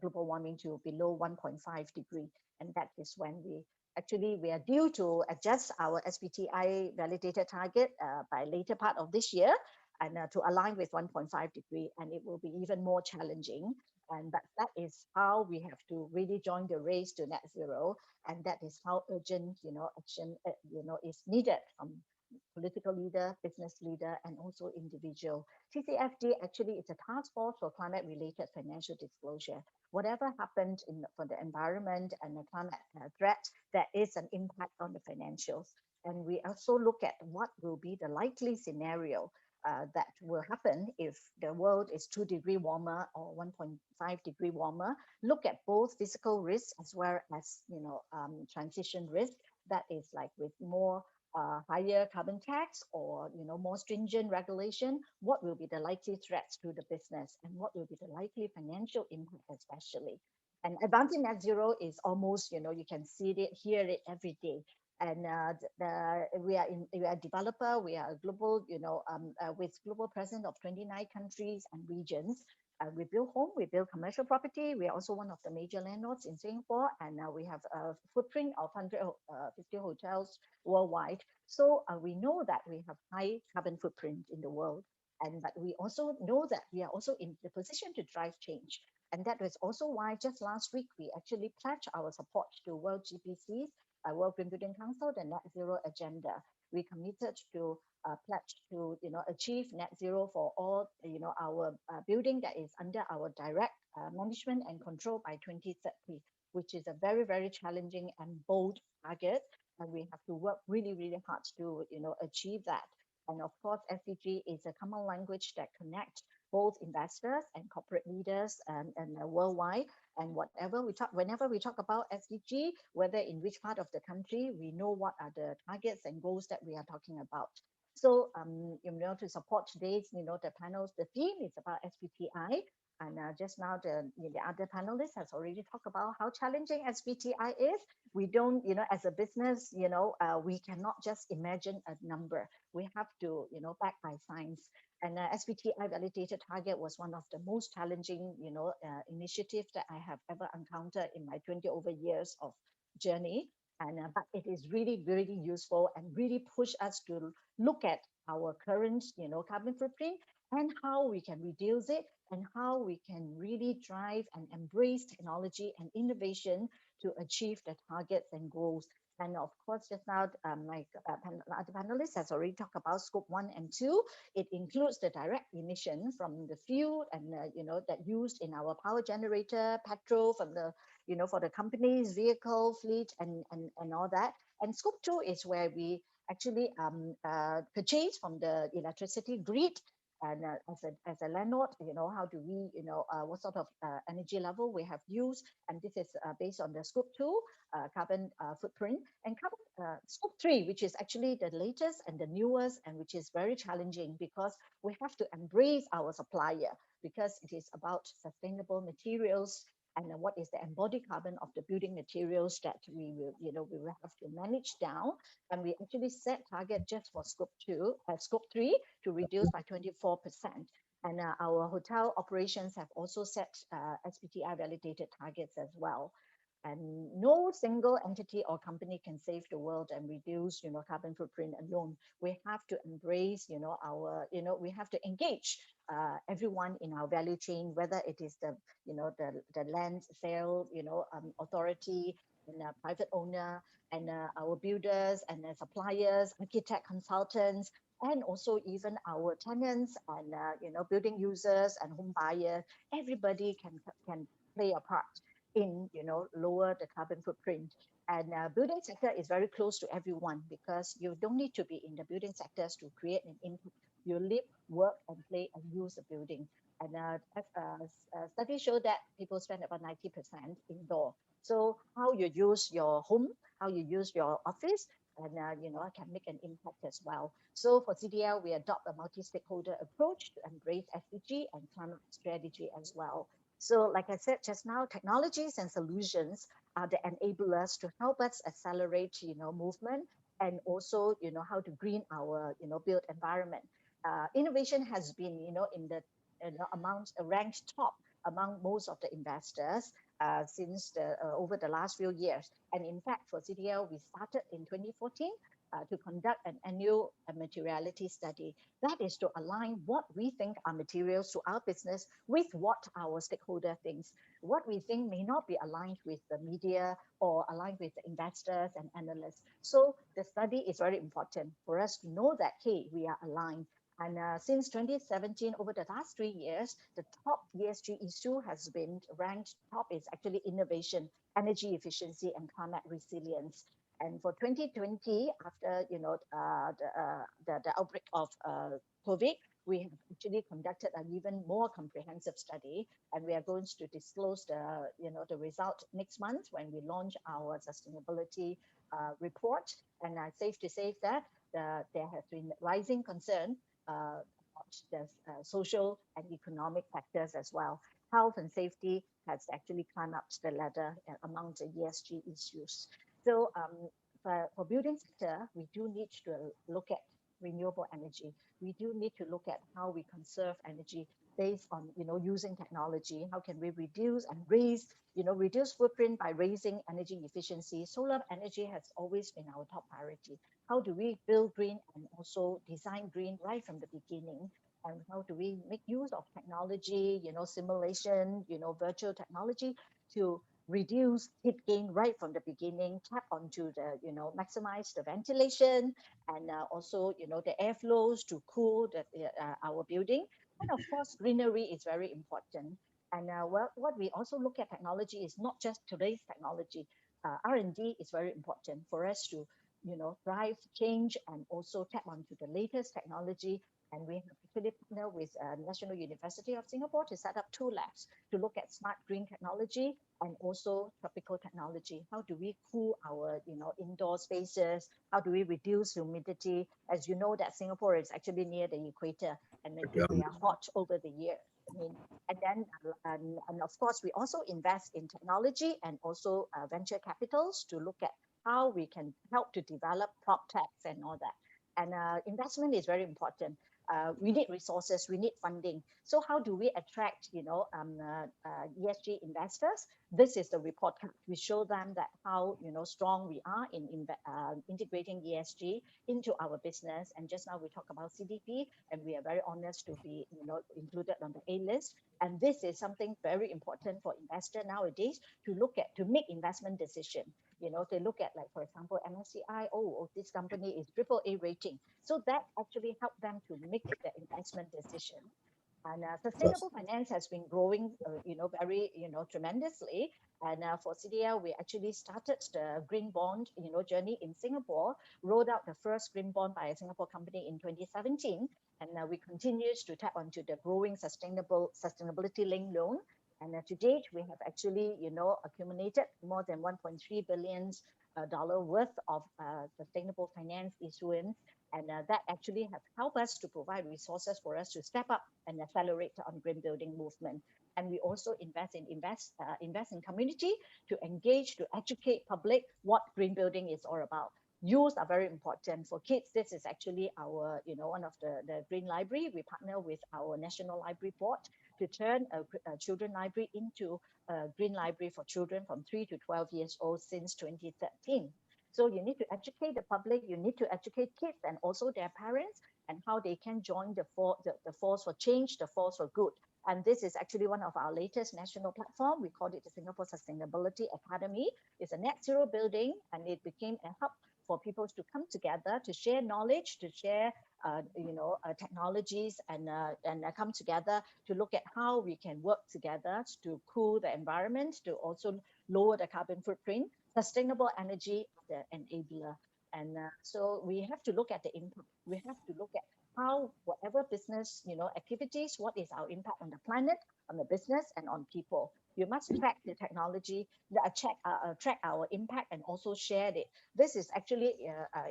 global warming to below 1.5 degree. And that is when we are due to adjust our SBTI validated target by later part of this year, and to align with 1.5 degree, and it will be even more challenging. And that is how we have to really join the race to net zero, and that is how urgent, action, is needed from political leader, business leader, and also individual. TCFD actually is a task force for climate-related financial disclosure. Whatever happened for the environment and the climate threat, there is an impact on the financials. And we also look at what will be the likely scenario that will happen if the world is 2 degree warmer or 1.5 degree warmer. Look at both physical risks as well as transition risk. That is like with more higher carbon tax or more stringent regulation. What will be the likely threats to the business, and what will be the likely financial impact, especially? And advancing net zero is almost you can see it, hear it every day. And we are a developer. We are a global, with global presence of 29 countries and regions. We build home, we build commercial property. We are also one of the major landlords in Singapore, and we have a footprint of 150 hotels worldwide. So we know that we have high carbon footprint in the world, but we also know that we are also in the position to drive change. And that was also why just last week we actually pledged our support to World GPCs, World Green Building Council, the net zero agenda. We committed to pledge to achieve net zero for all our building that is under our direct management and control by 2030, which is a very, very challenging and bold target, and we have to work really, really hard to achieve that. And of course, SDG is a common language that connects both investors and corporate leaders and worldwide. And whenever we talk about SDG, whether in which part of the country, we know what are the targets and goals that we are talking about. So, to support today's, the panels, the theme is about SBTI. And just now, the other panelists has already talked about how challenging SBTI is. We don't, as a business, we cannot just imagine a number. We have to, back by science. And SBTI validated target was one of the most challenging, initiatives that I have ever encountered in my 20 over years of journey. And but it is really, really useful and really push us to look at our current, carbon footprint and how we can reduce it and how we can really drive and embrace technology and innovation to achieve the targets and goals. And of course, just now, my other panelists has already talked about scope 1 and 2. It includes the direct emission from the fuel and, that used in our power generator, petrol from the, for the company's vehicle fleet and all that. And scope 2 is where we actually purchase from the electricity grid. And as a landlord, how do we, what sort of energy level we have used? And this is based on the scope 2 carbon footprint, and carbon scope 3, which is actually the latest and the newest, and which is very challenging because we have to embrace our supplier, because it is about sustainable materials and what is the embodied carbon of the building materials that we will, we will have to manage down. And we actually set target just for scope 3 to reduce by 24%. And our hotel operations have also set SBTi validated targets as well. And no single entity or company can save the world and reduce, carbon footprint alone. We have to embrace, we have to engage everyone in our value chain, whether it is the, the land sale, authority, and private owner, and our builders and suppliers, architect consultants, and also even our tenants and building users and home buyers. Everybody can play a part in lower the carbon footprint. And building sector is very close to everyone, because you don't need to be in the building sectors to create an impact. You live, work, and play and use the building. And studies show that people spend about 90% indoor. So how you use your home, how you use your office, and can make an impact as well. So for CDL, we adopt a multi-stakeholder approach to embrace SDG and climate strategy as well. So like I said just now, technologies and solutions are the enablers to help us accelerate, movement, and also, how to green our, built environment. Innovation has been, in the ranked top among most of the investors since over the last few years. And in fact, for CDL, we started in 2014 to conduct an annual materiality study. That is to align what we think are materials to our business with what our stakeholder thinks. What we think may not be aligned with the media or aligned with the investors and analysts. So the study is very important for us to know that, hey, we are aligned. And since 2017, over the last 3 years, the top ESG issue has been ranked top is actually innovation, energy efficiency, and climate resilience. And for 2020, after the outbreak of COVID, we have actually conducted an even more comprehensive study, and we are going to disclose the result next month when we launch our sustainability report. And it's safe to say that there has been rising concern about the social and economic factors as well. Health and safety has actually climbed up the ladder among the ESG issues. So for building sector, we do need to look at renewable energy. We do need to look at how we conserve energy based on using technology. How can we reduce and reduce footprint by raising energy efficiency? Solar energy has always been our top priority. How do we build green and also design green right from the beginning? And how do we make use of technology, simulation, virtual technology to reduce heat gain right from the beginning, tap onto the, maximize the ventilation and also, the airflows to cool our building. And of course, greenery is very important. And what we also look at technology is not just today's technology. R&D is very important for us to, drive change and also tap onto the latest technology. And we have actually partnered with National University of Singapore to set up 2 labs to look at smart green technology and also tropical technology. How do we cool our, indoor spaces? How do we reduce humidity? As you know, that Singapore is actually near the equator, and we are hot over the year. And then, and of course, we also invest in technology and also venture capitals to look at how we can help to develop prop techs and all that. And investment is very important. We need resources, we need funding. So how do we attract, ESG investors? This is the report card. We show them that how, strong we are in integrating ESG into our business. And just now we talk about CDP, and we are very honored to be, included on the A list. And this is something very important for investor nowadays to look at, to make investment decision. they look at, like, for example, MSCI, oh, this company is AAA rating. So that actually helped them to make their investment decision. And sustainable finance has been growing, very, tremendously. And for CDL, we actually started the green bond, journey in Singapore, rolled out the first green bond by a Singapore company in 2017. And we continue to tap onto the growing sustainability linked loan. And to date, we have actually, accumulated more than $1.3 billion worth of sustainable finance issuance. And that actually has helped us to provide resources for us to step up and accelerate on green building movement. And we also invest in community to engage, to educate public what green building is all about. Youth are very important. For kids, this is actually our, one of the green library. We partner with our National Library Board to turn a children library into a green library for children from 3 to 12 years old since 2013. So you need to educate the public, you need to educate kids and also their parents, and how they can join the force for change, the force for good. And this is actually one of our latest national platform. We called it the Singapore Sustainability Academy. It's a net zero building, and it became a hub for people to come together, to share knowledge, to share technologies, and come together to look at how we can work together to cool the environment, to also lower the carbon footprint. Sustainable energy, the enabler. And so we have to look at the impact. We have to look at how whatever business, activities, what is our impact on the planet, on the business, and on people. You must track the technology, track our impact, and also share it. This is actually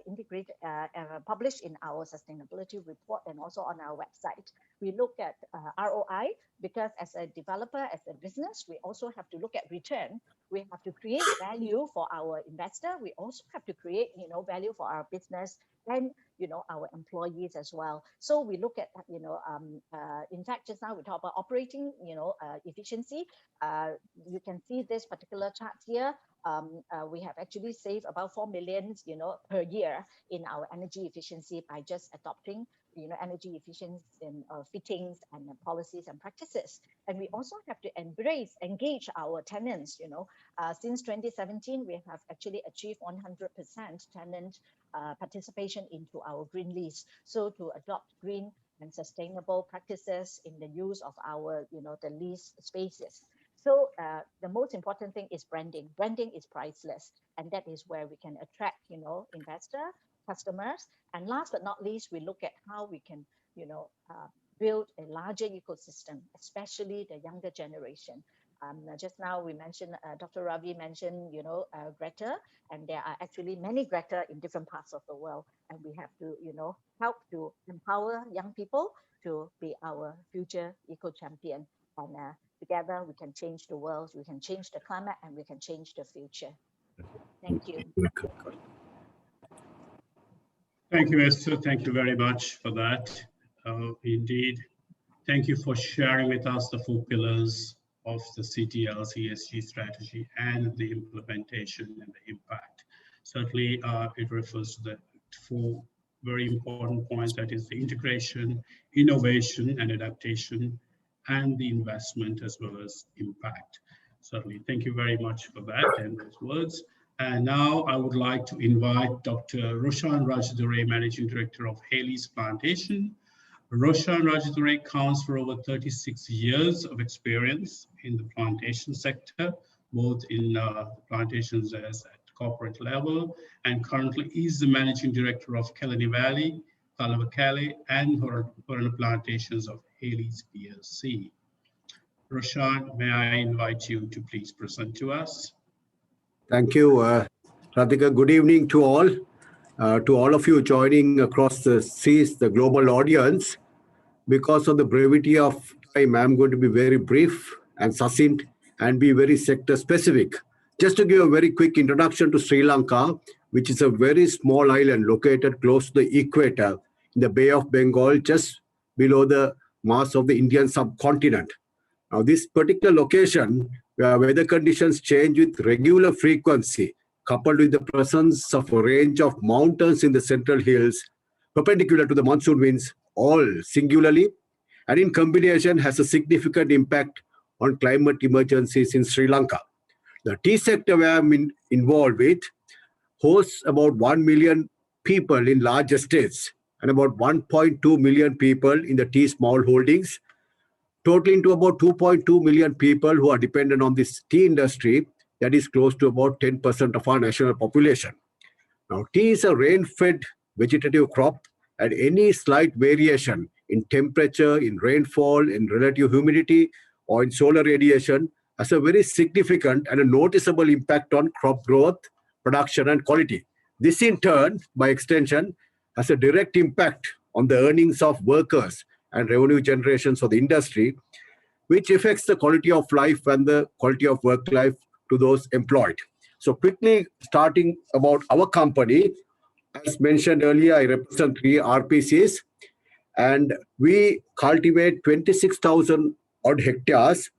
integrated, published in our sustainability report and also on our website. We look at ROI because as a developer, as a business, we also have to look at return. We have to create value for our investor. We also have to create, value for our business and, our employees as well. So we look at, in fact, just now we talk about operating, efficiency. You can see this particular chart here. We have actually saved about 4 million, per year in our energy efficiency by just adopting, energy efficiency in fittings and policies and practices. And we also have to engage our tenants. Since 2017, we have actually achieved 100% tenant participation into our green lease. So to adopt green and sustainable practices in the use of our, the lease spaces. So the most important thing is branding. Branding is priceless, and that is where we can attract, investors, customers. And last but not least, we look at how we can, build a larger ecosystem, especially the younger generation. Just now we mentioned, Dr. Ravi mentioned, Greta, and there are actually many Greta in different parts of the world. And we have to, help to empower young people to be our future eco-champion. And together we can change the world, we can change the climate, and we can change the future. Thank you. Thank you, Esther. Thank you very much for that. Indeed. Thank you for sharing with us the 4 pillars of the CTL's ESG strategy and the implementation and the impact. Certainly, it refers to the 4 very important points, that is the integration, innovation and adaptation, and the investment as well as impact. Certainly, thank you very much for that and those words. And now I would like to invite Dr. Roshan Rajadure, Managing Director of Hayleys Plantation. Roshan Rajadure counts for over 36 years of experience in the plantation sector, both in plantations as at corporate level, and currently is the Managing Director of Kelani Valley, Kalabakale, and Horana Plantations of Hayleys Bsg. Roshan, may I invite you to please present to us? Thank you, Radhika. Good evening to all of you joining across the seas, the global audience. Because of the brevity of time, I'm going to be very brief and succinct and be very sector specific. Just to give a very quick introduction to Sri Lanka, which is a very small island located close to the equator in the Bay of Bengal, just below the mass of the Indian subcontinent. Now, this particular location, where weather conditions change with regular frequency, coupled with the presence of a range of mountains in the central hills, perpendicular to the monsoon winds, all singularly, and in combination has a significant impact on climate emergencies in Sri Lanka. The tea sector, where I'm involved with, hosts about 1 million people in large estates and about 1.2 million people in the tea small holdings, totaling to about 2.2 million people who are dependent on this tea industry. That is close to about 10% of our national population. Now, tea is a rain-fed vegetative crop, and any slight variation in temperature, in rainfall, in relative humidity, or in solar radiation has a very significant and a noticeable impact on crop growth, production, and quality. This, in turn, by extension, has a direct impact on the earnings of workers and revenue generations for the industry, which affects the quality of life and the quality of work life to those employed. So quickly starting about our company, as mentioned earlier, I represent 3 RPCs, and we cultivate 26,000 odd hectares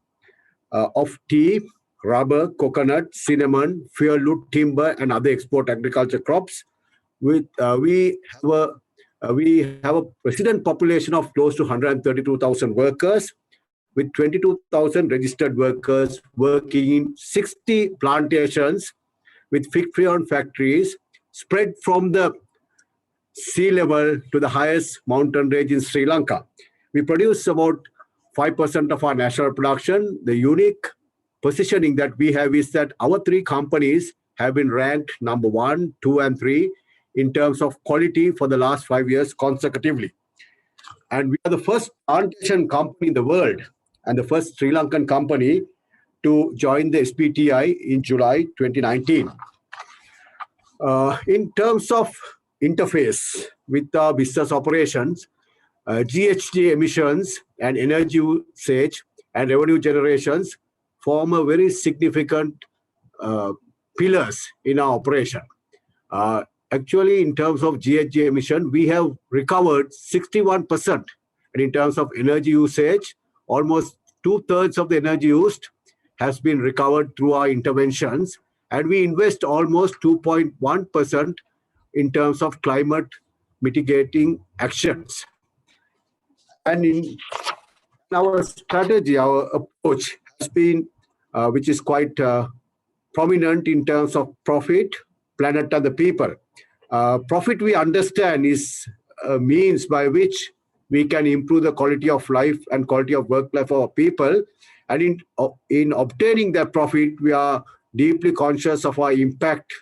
of tea, rubber, coconut, cinnamon, fuel, timber, and other export agriculture crops. We have a resident population of close to 132,000 workers, with 22,000 registered workers working in 60 plantations with fig tree factories spread from the sea level to the highest mountain range in Sri Lanka. We produce about 5% of our national production. The unique positioning that we have is that our 3 companies have been ranked number 1, 2, and 3 in terms of quality for the last 5 years consecutively. And we are the first plantation company in the world and the first Sri Lankan company to join the SBTi in July 2019. In terms of interface with our business operations, GHG emissions and energy usage and revenue generations form a very significant pillars in our operation. Actually, in terms of GHG emission, we have recovered 61%. And in terms of energy usage, almost 2/3 of the energy used has been recovered through our interventions. And we invest almost 2.1% in terms of climate mitigating actions. And in our strategy, our approach has been, which is quite prominent in terms of profit, planet, and the people. Profit, we understand, is a means by which we can improve the quality of life and quality of work life of our people. And in obtaining that profit, we are deeply conscious of our impact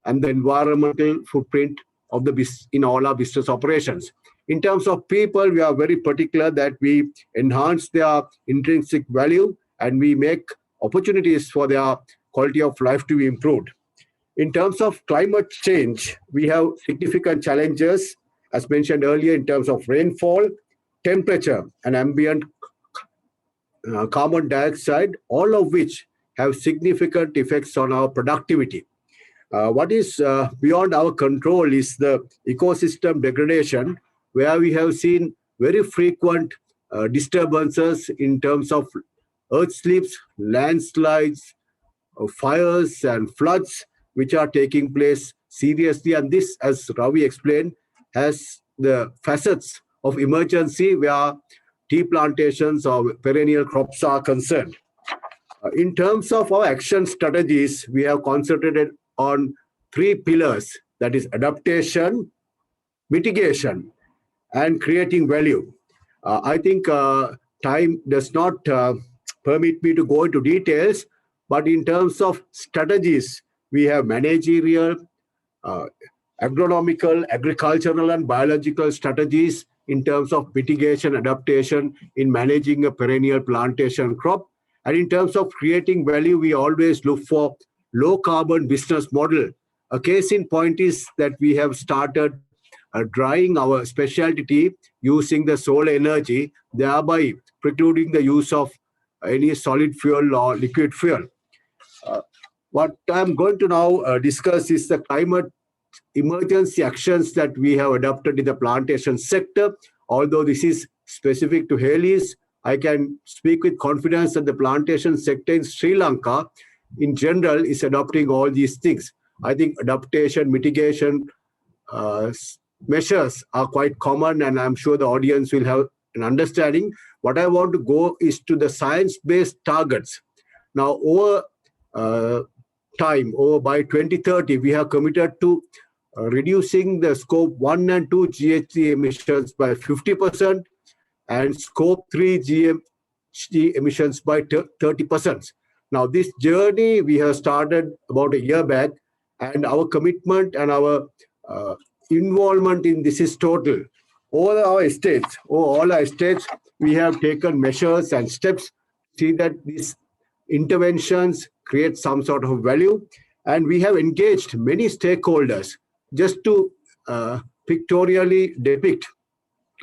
and the environmental footprint of in all our business operations. In terms of people, we are very particular that we enhance their intrinsic value and we make opportunities for their quality of life to be improved. In terms of climate change, we have significant challenges, as mentioned earlier, in terms of rainfall, temperature, and ambient carbon dioxide, all of which have significant effects on our productivity. What is beyond our control is the ecosystem degradation, where we have seen very frequent disturbances in terms of earth slips, landslides, fires, and floods, which are taking place seriously. And this, as Ravi explained, has the facets of emergency where tea plantations or perennial crops are concerned. In terms of our action strategies, we have concentrated on 3 pillars, that is adaptation, mitigation, and creating value. I think time does not permit me to go into details, but in terms of strategies, we have managerial, agronomical, agricultural, and biological strategies in terms of mitigation, adaptation in managing a perennial plantation crop. And in terms of creating value, we always look for low carbon business model. A case in point is that we have started drying our specialty tea using the solar energy, thereby precluding the use of any solid fuel or liquid fuel. What I'm going to now discuss is the climate emergency actions that we have adopted in the plantation sector. Although this is specific to Hayleys, I can speak with confidence that the plantation sector in Sri Lanka in general is adopting all these things. I think adaptation, mitigation measures are quite common, and I'm sure the audience will have an understanding. What I want to go is to the science-based targets. Now, over time, or by 2030, we have committed to reducing the scope 1 and 2 GHG emissions by 50% and scope 3 GHG emissions by 30%. Now, this journey we have started about a year back, and our commitment and our involvement in this is total. All our estates, we have taken measures and steps to see that these interventions create some sort of value. And we have engaged many stakeholders. Just to pictorially depict,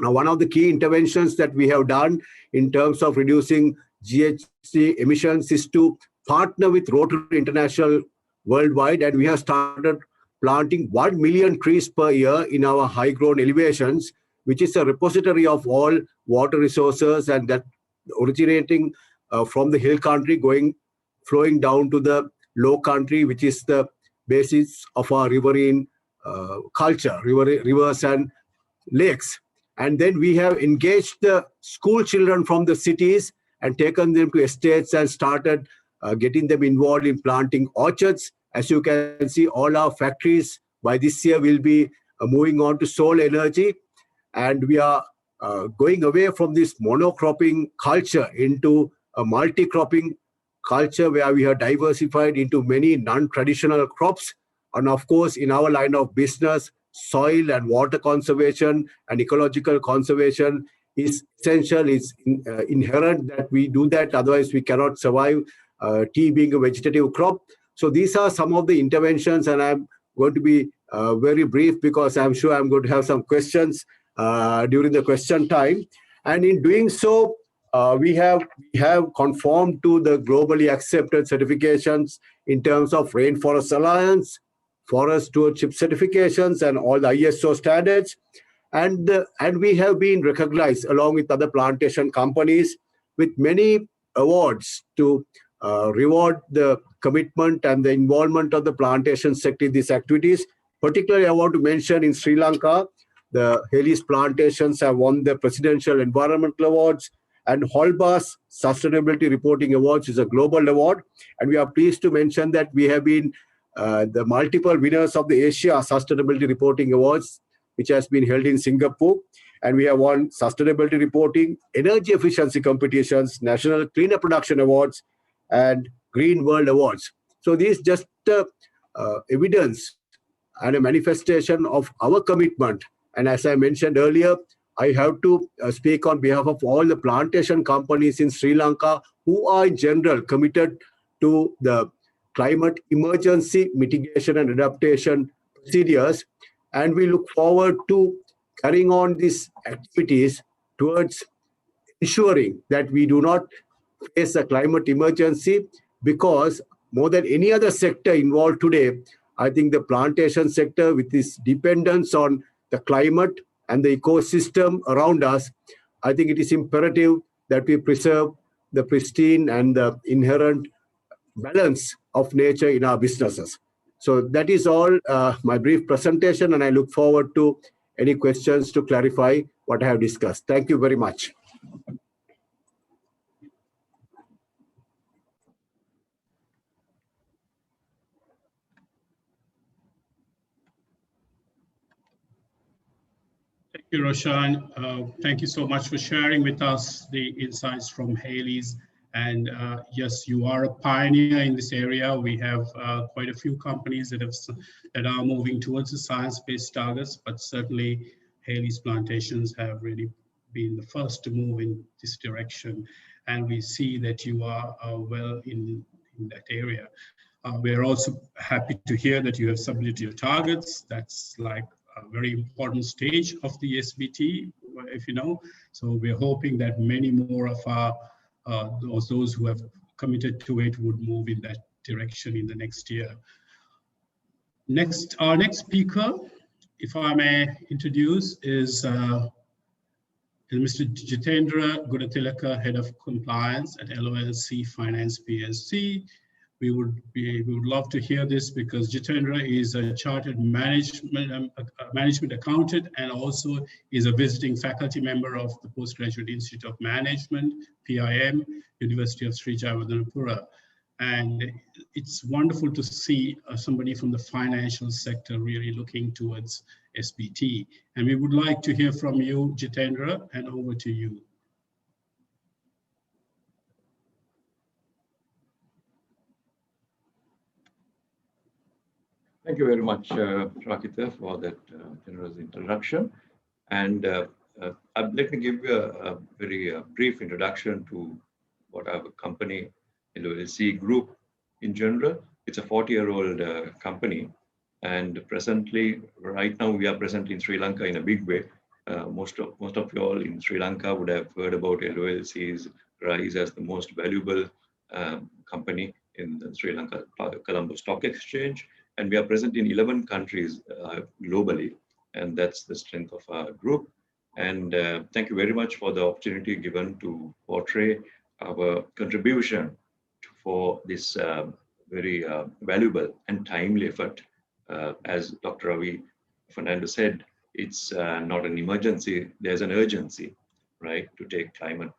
one of the key interventions that we have done in terms of reducing GHG emissions is to partner with Rotary International worldwide, and we have started planting 1 million trees per year in our high-grown elevations, which is a repository of all water resources, and that originating from the hill country, flowing down to the low country, which is the basis of our riverine culture, rivers and lakes. And then we have engaged the school children from the cities and taken them to estates and started getting them involved in planting orchards. As you can see, all our factories by this year will be moving on to solar energy. And we are going away from this monocropping culture into a multi-cropping culture where we have diversified into many non-traditional crops. And of course, in our line of business, soil and water conservation and ecological conservation is essential. It's inherent that we do that. Otherwise, we cannot survive, tea being a vegetative crop. So these are some of the interventions, and I'm going to be very brief because I'm sure I'm going to have some questions during the question time. And in doing so, we have conformed to the globally accepted certifications in terms of Rainforest Alliance, Forest Stewardship certifications, and all the ISO standards. And we have been recognized along with other plantation companies with many awards to reward the commitment and the involvement of the plantation sector in these activities. Particularly, I want to mention in Sri Lanka, the Hayleys Plantations have won the Presidential Environmental Awards, and Holba's Sustainability Reporting Awards is a global award. And we are pleased to mention that we have been the multiple winners of the Asia Sustainability Reporting Awards, which has been held in Singapore. And we have won Sustainability Reporting, Energy Efficiency Competitions, National Cleaner Production Awards, and Green World Awards. So these just evidence and a manifestation of our commitment. And as I mentioned earlier, I have to speak on behalf of all the plantation companies in Sri Lanka who are in general committed to the climate emergency mitigation and adaptation procedures. And we look forward to carrying on these activities towards ensuring that we do not face a climate emergency, because more than any other sector involved today, I think the plantation sector, with its dependence on the climate and the ecosystem around us, I think it is imperative that we preserve the pristine and the inherent balance of nature in our businesses. So that is all my brief presentation, and I look forward to any questions to clarify what I have discussed. Thank you very much. Thank you, Roshan. Thank you so much for sharing with us the insights from Hayleys. And yes, you are a pioneer in this area. We have quite a few companies that are moving towards the science-based targets, but certainly Hayleys Plantations have really been the first to move in this direction. And we see that you are well in that area. We're also happy to hear that you have submitted your targets. That's like a very important stage of the SBT, if you know. So we're hoping that many more of our those who have committed to it would move in that direction in the next year. Our next speaker, if I may introduce, is Mr. Jitendra Gudatilaka, Head of Compliance at LOLC Finance Bsg. We would love to hear this because Jitendra is a chartered management accountant and also is a visiting faculty member of the Postgraduate Institute of Management, PIM, University of Sri Jayawardenepura. And it's wonderful to see somebody from the financial sector really looking towards SBT. And we would like to hear from you, Jitendra, and over to you. Thank you very much, Rakita, for that generous introduction. And let me give you a very brief introduction to what our company, LOLC Group in general. It's a 40-year-old company. And presently, right now, we are present in Sri Lanka in a big way. Most of you all in Sri Lanka would have heard about LOLC's rise as the most valuable company in the Sri Lanka Colombo Stock Exchange. And we are present in 11 countries globally. And that's the strength of our group. And thank you very much for the opportunity given to portray our contribution for this very valuable and timely effort. As Dr. Ravi Fernando said, it's not an emergency, there's an urgency, right, to take climate,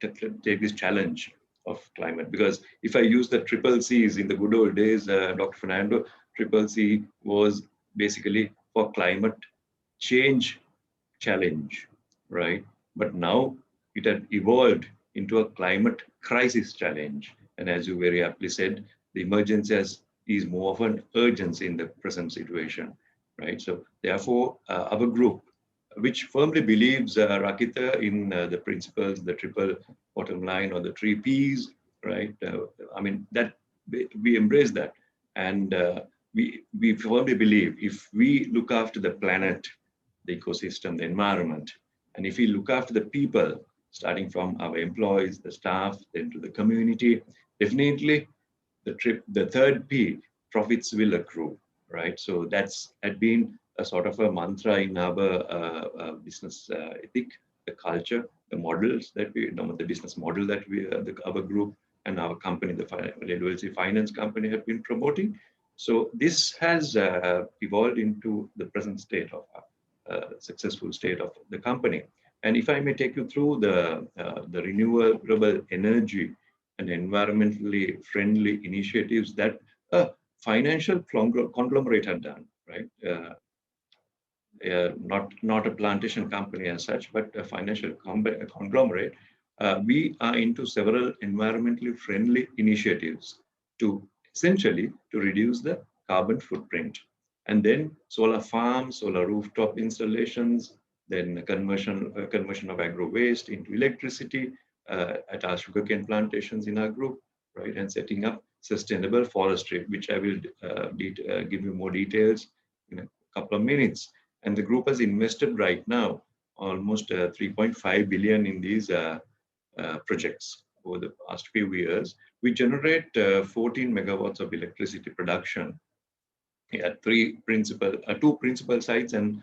take this challenge of climate. Because if I use the triple C's in the good old days, Dr. Fernando, triple C was basically for climate change challenge, right? But now it had evolved into a climate crisis challenge. And as you very aptly said, the emergency is more of an urgency in the present situation, right? So therefore, our group, which firmly believes, Rakita, in the principles, the triple bottom line or the three Ps, right? I mean, that we embrace that. And we firmly believe if we look after the planet, the ecosystem, the environment, and if we look after the people, starting from our employees, the staff, then to the community, definitely the third P, profits will accrue, right? So that's had been a sort of a mantra in our business ethic, the culture, the models that we, the business model that we, our group and our company, the LOLC Finance Company, have been promoting. So this has evolved into the present state of successful state of the company. And if I may take you through the renewable energy and environmentally friendly initiatives that a financial conglomerate had done, right? Not a plantation company as such, but a financial conglomerate. We are into several environmentally friendly initiatives to essentially to reduce the carbon footprint. And then solar farms, solar rooftop installations, then conversion of agro waste into electricity at our sugarcane plantations in our group, right? And setting up sustainable forestry, which I will give you more details in a couple of minutes. And the group has invested right now almost 3.5 billion in these projects over the past few years. We generate 14 megawatts of electricity production at two principal sites and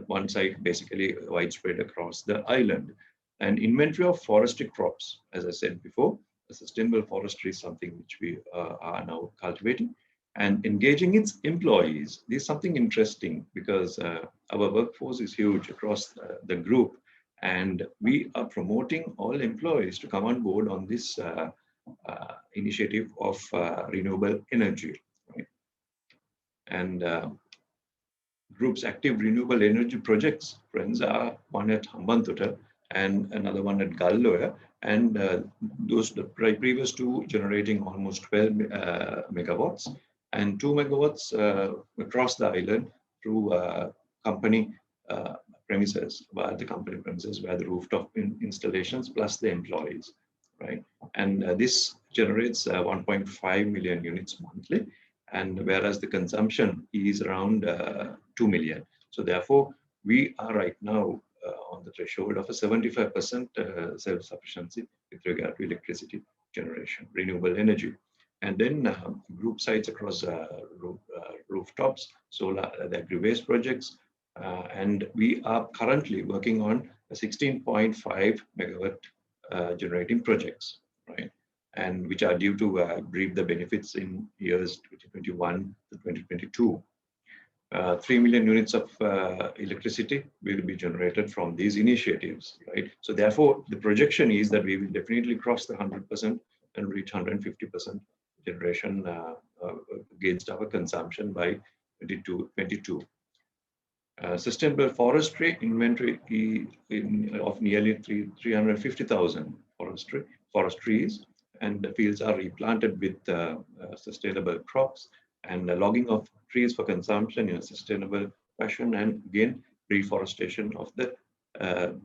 one site basically widespread across the island. And inventory of forestry crops, as I said before, sustainable forestry is something which we are now cultivating. And engaging its employees. This is something interesting because our workforce is huge across the group, and we are promoting all employees to come on board on this initiative of renewable energy. Right? And group's active renewable energy projects, friends, are one at Hambantota and another one at Galloya, and those the previous two generating almost 12 megawatts. And 2 megawatts across the island through company premises, where the rooftop installations plus the employees, right? And this generates 1.5 million units monthly, and whereas the consumption is around 2 million. So therefore, we are right now on the threshold of a 75% self-sufficiency with regard to electricity generation, renewable energy. And then group sites across rooftops, solar, the agri-waste projects. And we are currently working on a 16.5 megawatt generating projects, right? And which are due to reap the benefits in years 2021 to 2022. 3 million units of electricity will be generated from these initiatives, right? So therefore, the projection is that we will definitely cross the 100% and reach 150% generation against our consumption by 2022. Sustainable forestry inventory of nearly 350,000 forest trees, and the fields are replanted with sustainable crops, and the logging of trees for consumption in a sustainable fashion, and again reforestation of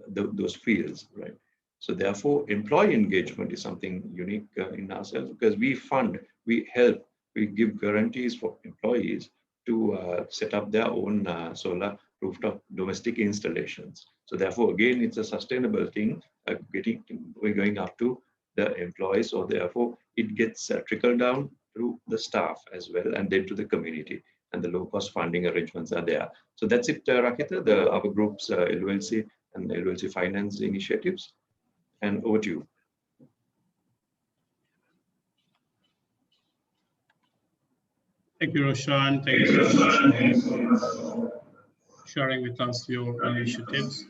those fields, right? So therefore, employee engagement is something unique in ourselves, because we fund, we help, we give guarantees for employees to set up their own solar rooftop domestic installations. So therefore, again, it's a sustainable thing. We're going up to the employees, so therefore it gets trickled down through the staff as well, and then to the community, and the low-cost funding arrangements are there. So that's it, Rakita, our group's LOLC and the LOLC finance initiatives. And over to you. Thank you, Roshan. Thank you so much for sharing with us your initiatives.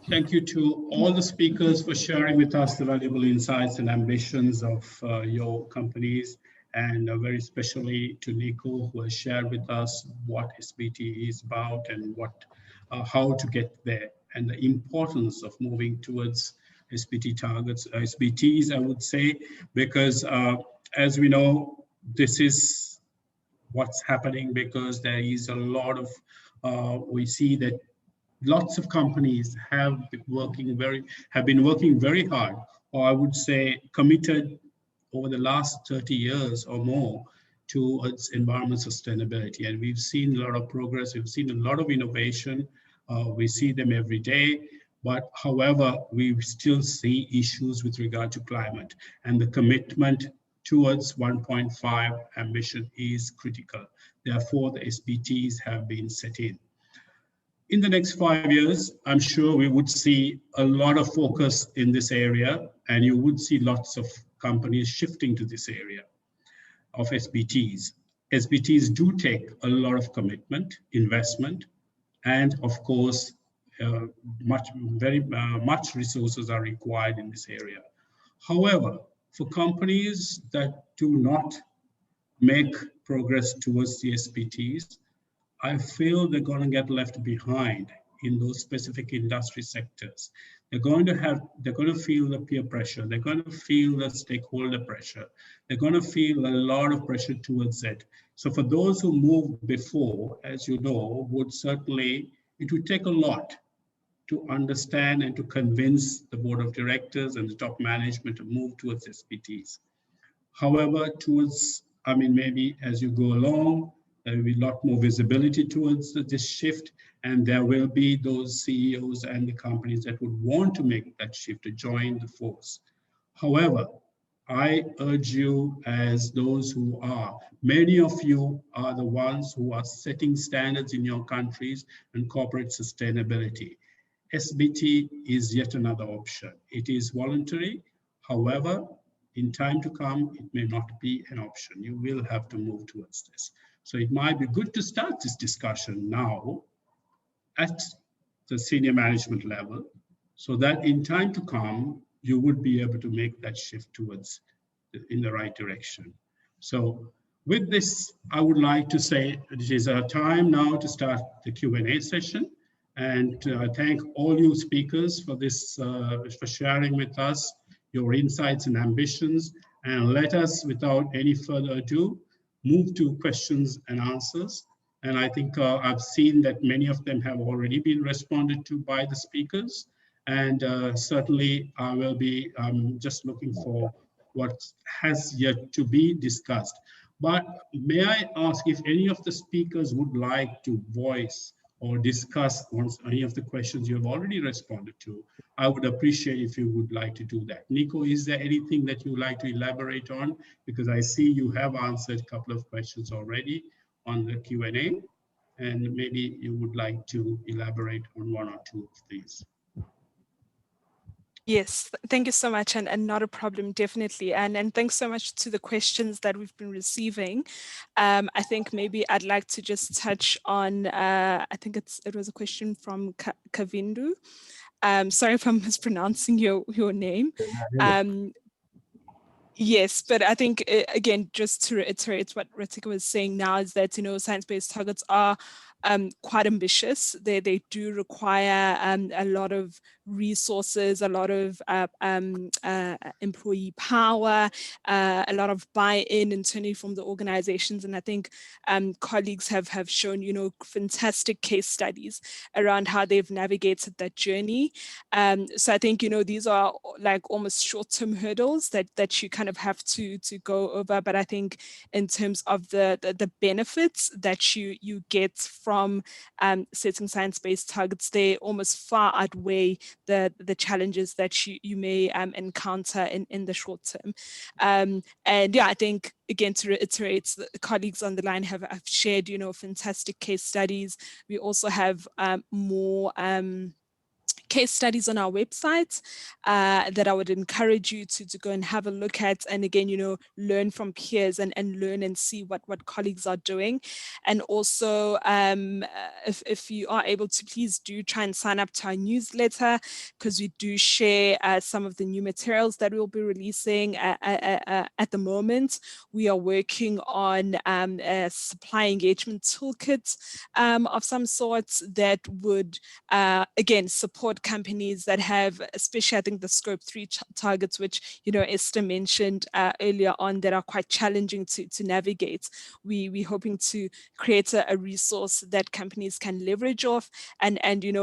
Thank you to all the speakers for sharing with us the valuable insights and ambitions of your companies, and very especially to Nico, who has shared with us what SBT is about and how to get there, and the importance of moving towards SBT targets, SBTs, I would say, because as we know, this is what's happening, because there is a lot of, we see that lots of companies have been working very hard, or I would say committed over the last 30 years or more towards environmental sustainability. And we've seen a lot of progress, we've seen a lot of innovation, we see them every day. But however, we still see issues with regard to climate, and the commitment towards 1.5 ambition is critical. Therefore, the SBTs have been set in. In the next 5 years, I'm sure we would see a lot of focus in this area, and you would see lots of companies shifting to this area of SBTs. SBTs do take a lot of commitment, investment, and of course, much resources are required in this area. However, for companies that do not make progress towards the SBTs, I feel they're going to get left behind in those specific industry sectors. They're going to feel the peer pressure. They're going to feel the stakeholder pressure. They're going to feel a lot of pressure towards it. So for those who moved before, as you know, it would take a lot to understand and to convince the board of directors and the top management to move towards SBTs. However, maybe as you go along, there will be a lot more visibility towards this shift, and there will be those CEOs and the companies that would want to make that shift to join the force. However, I urge you, as those who are, many of you are the ones who are setting standards in your countries and corporate sustainability. SBT is yet another option. It is voluntary. However, in time to come, it may not be an option. You will have to move towards this. So it might be good to start this discussion now at the senior management level, so that in time to come, you would be able to make that shift towards in the right direction. So with this, I would like to say it is our time now to start the Q&A session. And thank all you speakers for this, for sharing with us your insights and ambitions. And let us, without any further ado, move to questions and answers. And I think I've seen that many of them have already been responded to by the speakers. And certainly I will be just looking for what has yet to be discussed. But may I ask if any of the speakers would like to voice or discuss any of the questions you have already responded to? I would appreciate if you would like to do that. Nico, is there anything that you would like to elaborate on? Because I see you have answered a couple of questions already on the Q&A, and maybe you would like to elaborate on one or two of these. Yes, thank you so much, and not a problem, definitely. And thanks so much to the questions that we've been receiving. I think maybe I'd like to just touch on, I think it was a question from Kavindu. Sorry if I'm mispronouncing your name. Yes, but I think, again, just to reiterate what Ritika was saying now, is that, science-based targets are quite ambitious. They do require a lot of resources, a lot of employee power, a lot of buy-in internally from the organizations. And I think colleagues have shown, fantastic case studies around how they've navigated that journey. So I think, these are like almost short-term hurdles that you kind of have to go over. But I think in terms of the benefits that you get from setting science-based targets, they almost far outweigh the challenges that you may encounter in the short term. And yeah, I think, again, to reiterate, the colleagues on the line have shared, fantastic case studies. We also have more case studies on our website that I would encourage you to go and have a look at, and again, learn from peers and learn and see what colleagues are doing. And also, if you are able to, please do try and sign up to our newsletter, because we do share some of the new materials that we'll be releasing at the moment. We are working on a supply engagement toolkit of some sorts that would, again, support companies that have, especially I think the scope 3 targets, which Esther mentioned earlier on, that are quite challenging to navigate. We're hoping to create a resource that companies can leverage off and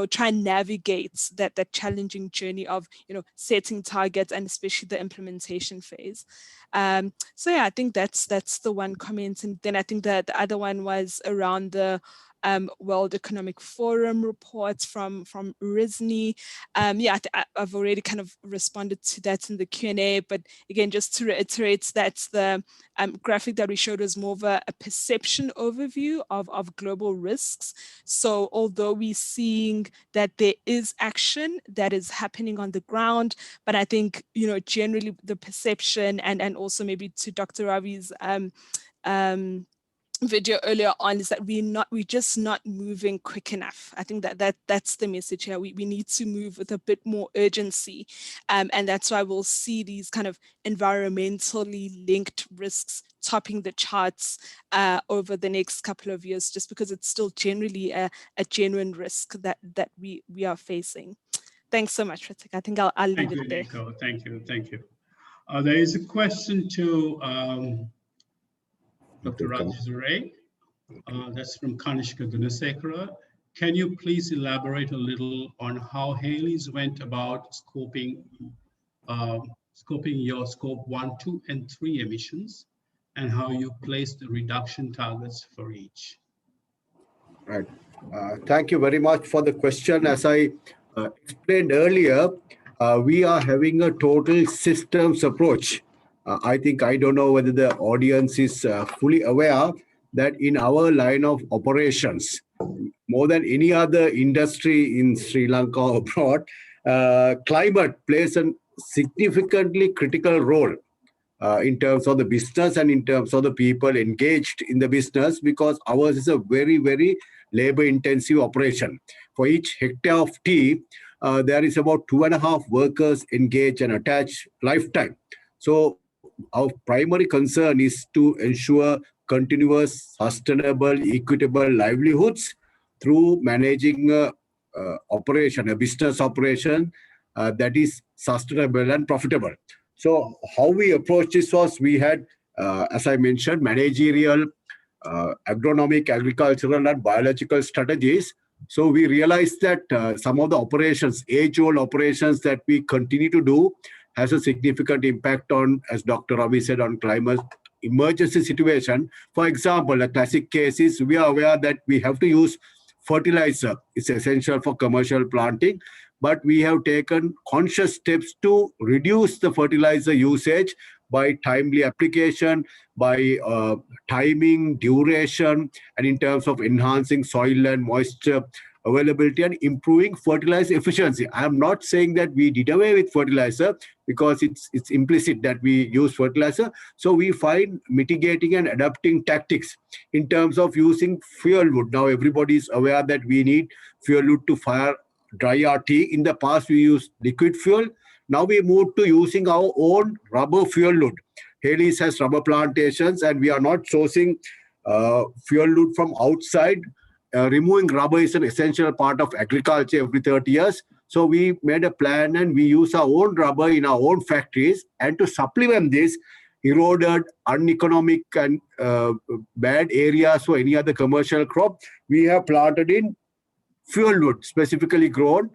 try and navigate that challenging journey of setting targets, and especially the implementation phase. So yeah, I think that's the one comment. And then I think that the other one was around the World Economic Forum reports from RISNI. Yeah, I've already kind of responded to that in the Q&A, but again, just to reiterate, that's the graphic that we showed was more of a perception overview of global risks. So although we're seeing that there is action that is happening on the ground, but I think, generally the perception and also maybe to Dr. Ravi's video earlier on is that we're just not moving quick enough. I think that's the message here. We need to move with a bit more urgency, and that's why we'll see these kind of environmentally linked risks topping the charts over the next couple of years, just because it's still generally a genuine risk that we are facing. Thanks so much, Ritik. I think I'll leave it there. Nico. Thank you. There is a question to Dr. Rajesh Ray. That's from Kanishka Gunasekara. Can you please elaborate a little on how Hayleys went about scoping your scope 1, 2, and 3 emissions, and how you placed the reduction targets for each? Right. Thank you very much for the question. As I explained earlier, we are having a total systems approach. I don't know whether the audience is fully aware that in our line of operations, more than any other industry in Sri Lanka or abroad, climate plays a significantly critical role in terms of the business and in terms of the people engaged in the business, because ours is a very, very labor-intensive operation. For each hectare of tea, there is about 2.5 workers engaged and attached lifetime. So our primary concern is to ensure continuous, sustainable, equitable livelihoods through managing a business operation that is sustainable and profitable. So how we approached this was, we had, as I mentioned, managerial, agronomic, agricultural, and biological strategies. So we realized that some of the operations, age-old operations that we continue to do, has a significant impact on, as Dr. Ravi said, on climate emergency situation. For example, a classic case is, we are aware that we have to use fertilizer. It's essential for commercial planting, but we have taken conscious steps to reduce the fertilizer usage by timely application, by timing, duration, and in terms of enhancing soil and moisture availability and improving fertilizer efficiency. I am not saying that we did away with fertilizer, because it's implicit that we use fertilizer. So we find mitigating and adapting tactics in terms of using fuel wood. Now everybody is aware that we need fuel wood to fire dry RT. In the past, we used liquid fuel. Now we moved to using our own rubber fuel wood. Hayleys has rubber plantations, and we are not sourcing fuel wood from outside. Removing rubber is an essential part of agriculture every 30 years. So we made a plan and we use our own rubber in our own factories. And to supplement this, eroded, uneconomic and bad areas for any other commercial crop, we have planted in fuel wood, specifically grown.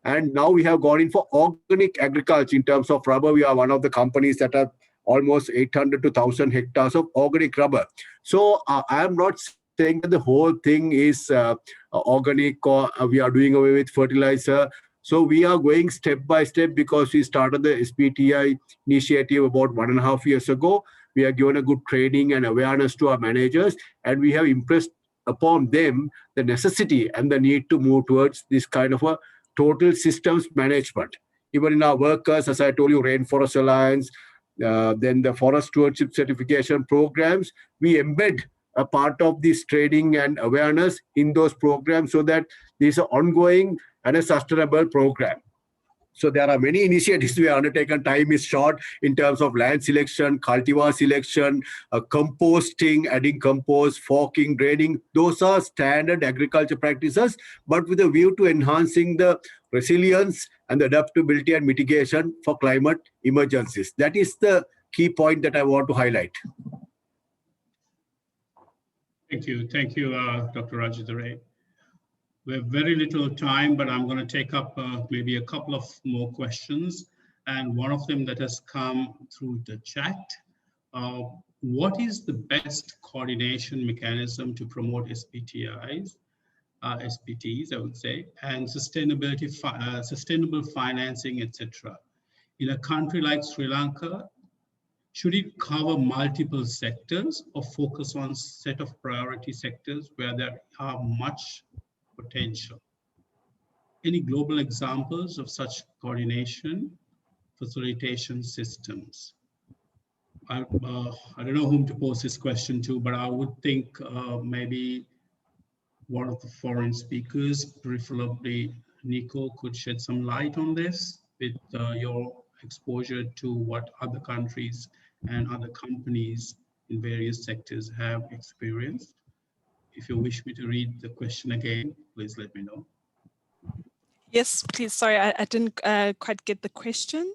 And now we have gone in for organic agriculture. In terms of rubber, we are one of the companies that have almost 800 to 1,000 hectares of organic rubber. So I am not saying that the whole thing is organic or we are doing away with fertilizer. So we are going step by step because we started the SBTI initiative about 1.5 years ago. We have given a good training and awareness to our managers, and we have impressed upon them the necessity and the need to move towards this kind of a total systems management. Even in our workers, as I told you, Rainforest Alliance, then the Forest Stewardship Certification programs, we embed a part of this training and awareness in those programs so that these are ongoing and a sustainable program. So there are many initiatives we have undertaken. Time is short in terms of land selection, cultivar selection, composting, adding compost, forking, draining. Those are standard agriculture practices, but with a view to enhancing the resilience and the adaptability and mitigation for climate emergencies. That is the key point that I want to highlight. Thank you, Dr. Rajendra. We have very little time, but I'm going to take up maybe a couple of more questions. And one of them that has come through the chat. What is the best coordination mechanism to promote SBTs, I would say, and sustainable financing, etc. In a country like Sri Lanka, should it cover multiple sectors or focus on a set of priority sectors where there are much potential? Any global examples of such coordination, facilitation systems? I don't know whom to pose this question to, but I would think maybe one of the foreign speakers, preferably Nico, could shed some light on this with your exposure to what other countries and other companies in various sectors have experienced. If you wish me to read the question again, please let me know. Yes, please. Sorry, I didn't quite get the question.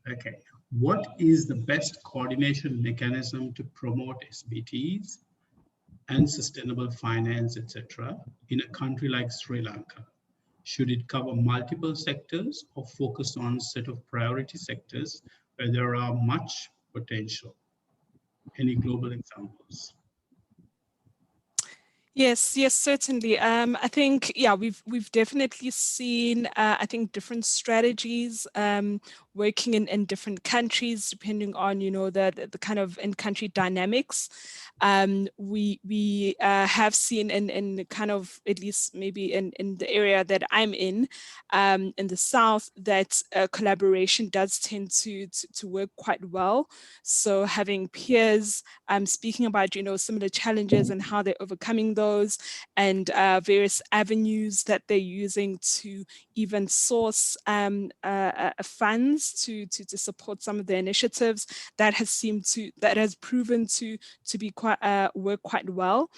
Okay. What is the best coordination mechanism to promote SBTs and sustainable finance, etc., in a country like Sri Lanka? Should it cover multiple sectors or focus on a set of priority sectors where there are much potential? Any global examples? Yes, certainly. I think, yeah, we've definitely seen, I think, different strategies working in different countries, depending on, the kind of in-country dynamics. We have seen in kind of, at least maybe in the area that I'm in the South, that collaboration does tend to work quite well. So having peers speaking about, similar challenges and how they're overcoming those, and various avenues that they're using to even source funds to support some of the initiatives, that has proven to be quite work quite well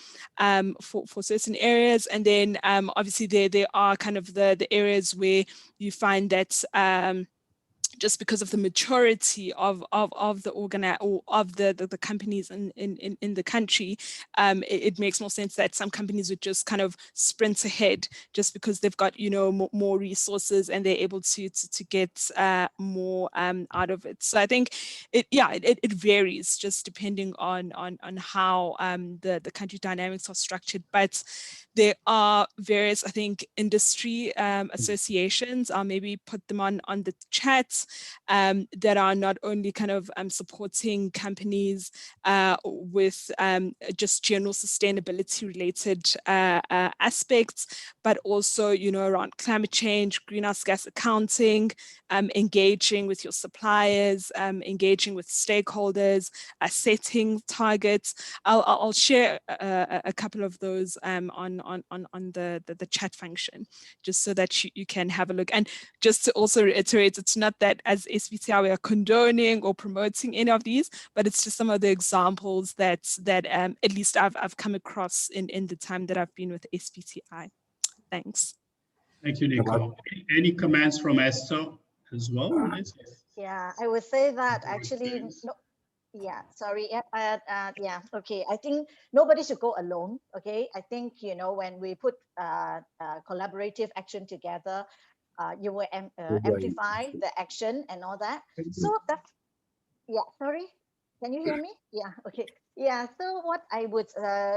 for certain areas. And then obviously there are kind of the areas where you find that just because of the maturity of the companies in the country, it makes more sense that some companies would just kind of sprint ahead just because they've got more resources and they're able to get more out of it. So I think it varies just depending on how the country dynamics are structured. But there are various, I think, industry associations. I'll maybe put them on the chat. that are not only kind of supporting companies with just general sustainability related aspects, but also, around climate change, greenhouse gas accounting, engaging with your suppliers, engaging with stakeholders, setting targets. I'll share a couple of those on the chat function, just so that you can have a look. And just to also reiterate, it's not that as SBTI we are condoning or promoting any of these, but it's just some of the examples that at least I've come across in the time that I've been with SBTI. Thanks. Thank you, Nico. Any comments from Esther as well on this? Yeah, I would say that actually, no, yeah, sorry. Yeah, okay. I think nobody should go alone. Okay. I think, when we put collaborative action together, you will amplify the action and all that. So that's, yeah, sorry. Can you hear me? Yeah, okay. Yeah, so what I would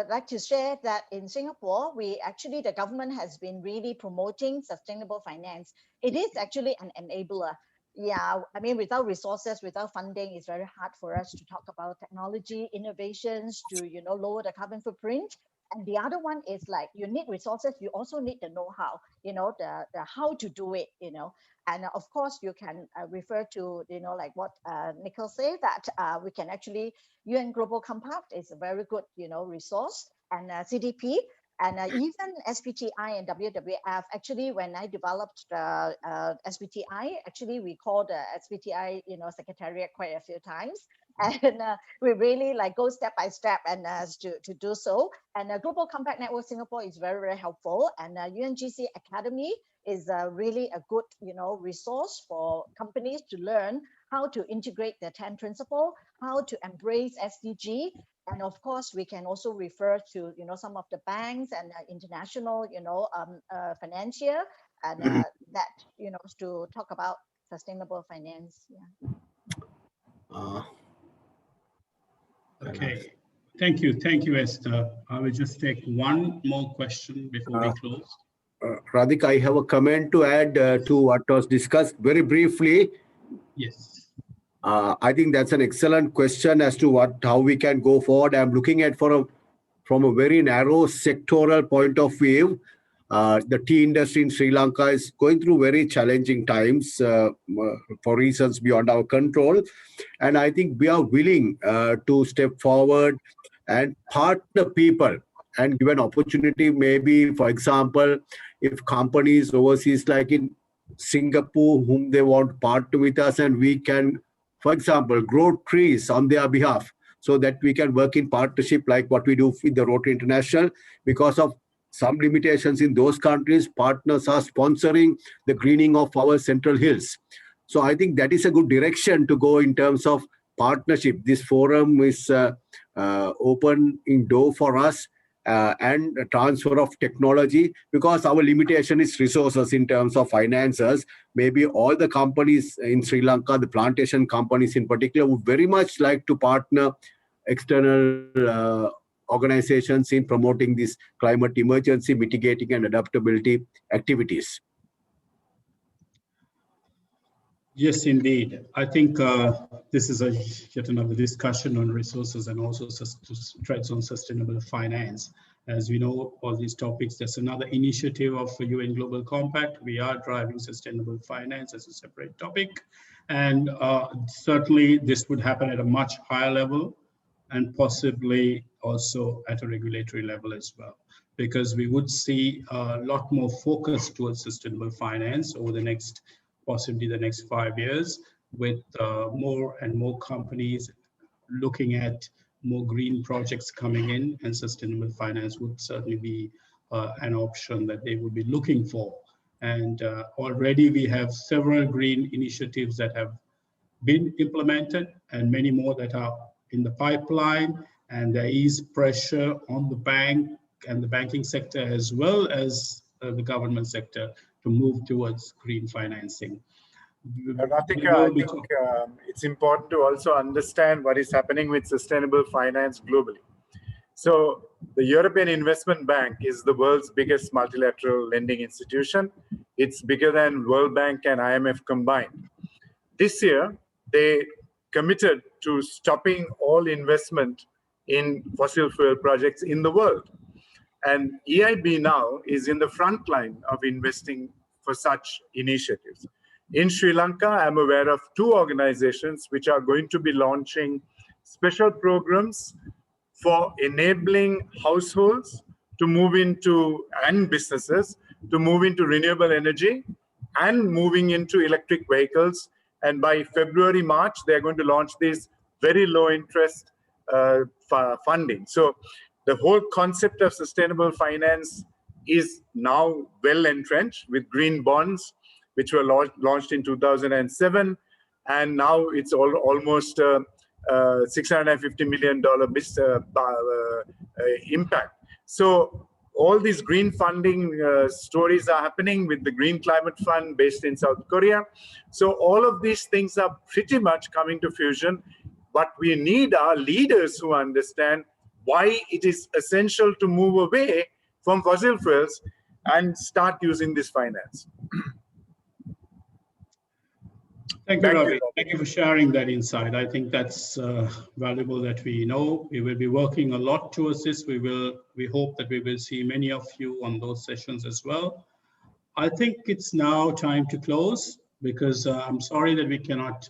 like to share that in Singapore, the government has been really promoting sustainable finance. It is actually an enabler. Yeah, I mean, without resources, without funding, it's very hard for us to talk about technology, innovations to, lower the carbon footprint. And the other one is like, you need resources, you also need the know-how, the how to do it, And of course, you can refer to, like what Nicole said, that we can actually, UN Global Compact is a very good, resource, and CDP. And even SBTI and WWF, actually, when I developed the SBTI, actually, we called the SBTI, secretariat quite a few times. And we really like go step by step and to do so. And Global Compact Network Singapore is very, very helpful. And UNGC Academy is really a good, resource for companies to learn how to integrate the 10 principles, how to embrace SDG. And of course, we can also refer to, some of the banks and international, financier, and that, to talk about sustainable finance. Yeah. Okay. Thank you, Esther. I will just take one more question before we close. Radhika, I have a comment to add to what was discussed very briefly. Yes. I think that's an excellent question as to how we can go forward. I'm looking at from a very narrow sectoral point of view. The tea industry in Sri Lanka is going through very challenging times for reasons beyond our control. And I think we are willing to step forward and partner people and give an opportunity. Maybe, for example, if companies overseas like in Singapore, whom they want to partner with us, and we can, for example, grow trees on their behalf so that we can work in partnership like what we do with the Rotary International. Because of some limitations in those countries, partners are sponsoring the greening of our central hills. So I think that is a good direction to go in terms of partnership. This forum is opening door for us and transfer of technology, because our limitation is resources in terms of finances. Maybe all the companies in Sri Lanka, the plantation companies in particular, would very much like to partner external organizations in promoting this climate emergency mitigating and adaptability activities. Yes, indeed. I think this is yet another discussion on resources and also threats on sustainable finance. As we know, all these topics, there's another initiative of UN Global Compact. We are driving sustainable finance as a separate topic. And certainly this would happen at a much higher level and possibly also at a regulatory level as well, because we would see a lot more focus towards sustainable finance over the next, possibly the next 5 years, with more and more companies looking at more green projects coming in, and sustainable finance would certainly be an option that they would be looking for. And already we have several green initiatives that have been implemented and many more that are in the pipeline. And there is pressure on the bank and the banking sector as well as the government sector to move towards green financing. Radhika, I think it's important to also understand what is happening with sustainable finance globally. So the European Investment Bank is the world's biggest multilateral lending institution. It's bigger than World Bank and IMF combined. this year, they committed to stopping all investment in fossil fuel projects in the world. And EIB now is in the front line of investing for such initiatives. In Sri Lanka, I'm aware of 2 organizations which are going to be launching special programs for enabling households to move into, and businesses, to move into renewable energy and moving into electric vehicles. And by February, March, they're going to launch these very low interest funding. So the whole concept of sustainable finance is now well entrenched with green bonds, which were launched in 2007. And now it's almost $650 million impact. So all these green funding stories are happening with the Green Climate Fund based in South Korea. So all of these things are pretty much coming to fusion, but we need our leaders who understand why it is essential to move away from fossil fuels and start using this finance. Thank you, Ravi. Thank you for sharing that insight. I think that's valuable that we know. We will be working a lot towards this. We hope that we will see many of you on those sessions as well. I think it's now time to close because I'm sorry that we cannot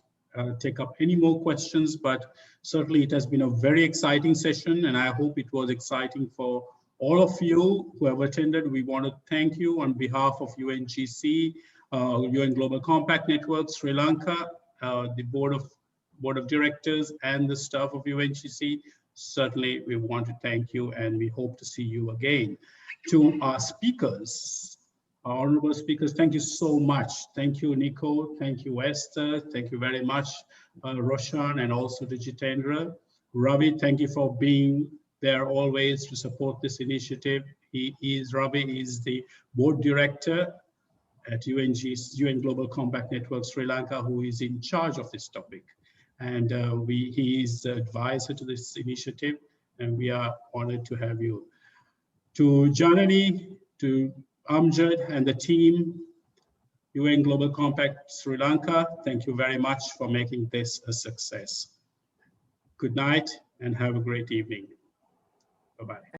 take up any more questions, but certainly it has been a very exciting session and I hope it was exciting for all of you who have attended. We want to thank you on behalf of UNGC, UN Global Compact Network, Sri Lanka, the board of directors and the staff of UNGC. Certainly we want to thank you and we hope to see you again. To our speakers, our honorable speakers, thank you so much. Thank you, Nico. Thank you, Esther. Thank you very much, Roshan, and also to Jitendra. Ravi, thank you for being there always to support this initiative. Ravi is the board director at UN Global Compact Network Sri Lanka, who is in charge of this topic. And he is the advisor to this initiative, and we are honored to have you. To Janani, to Amjad and the team, UN Global Compact Sri Lanka, thank you very much for making this a success. Good night and have a great evening. Bye-bye.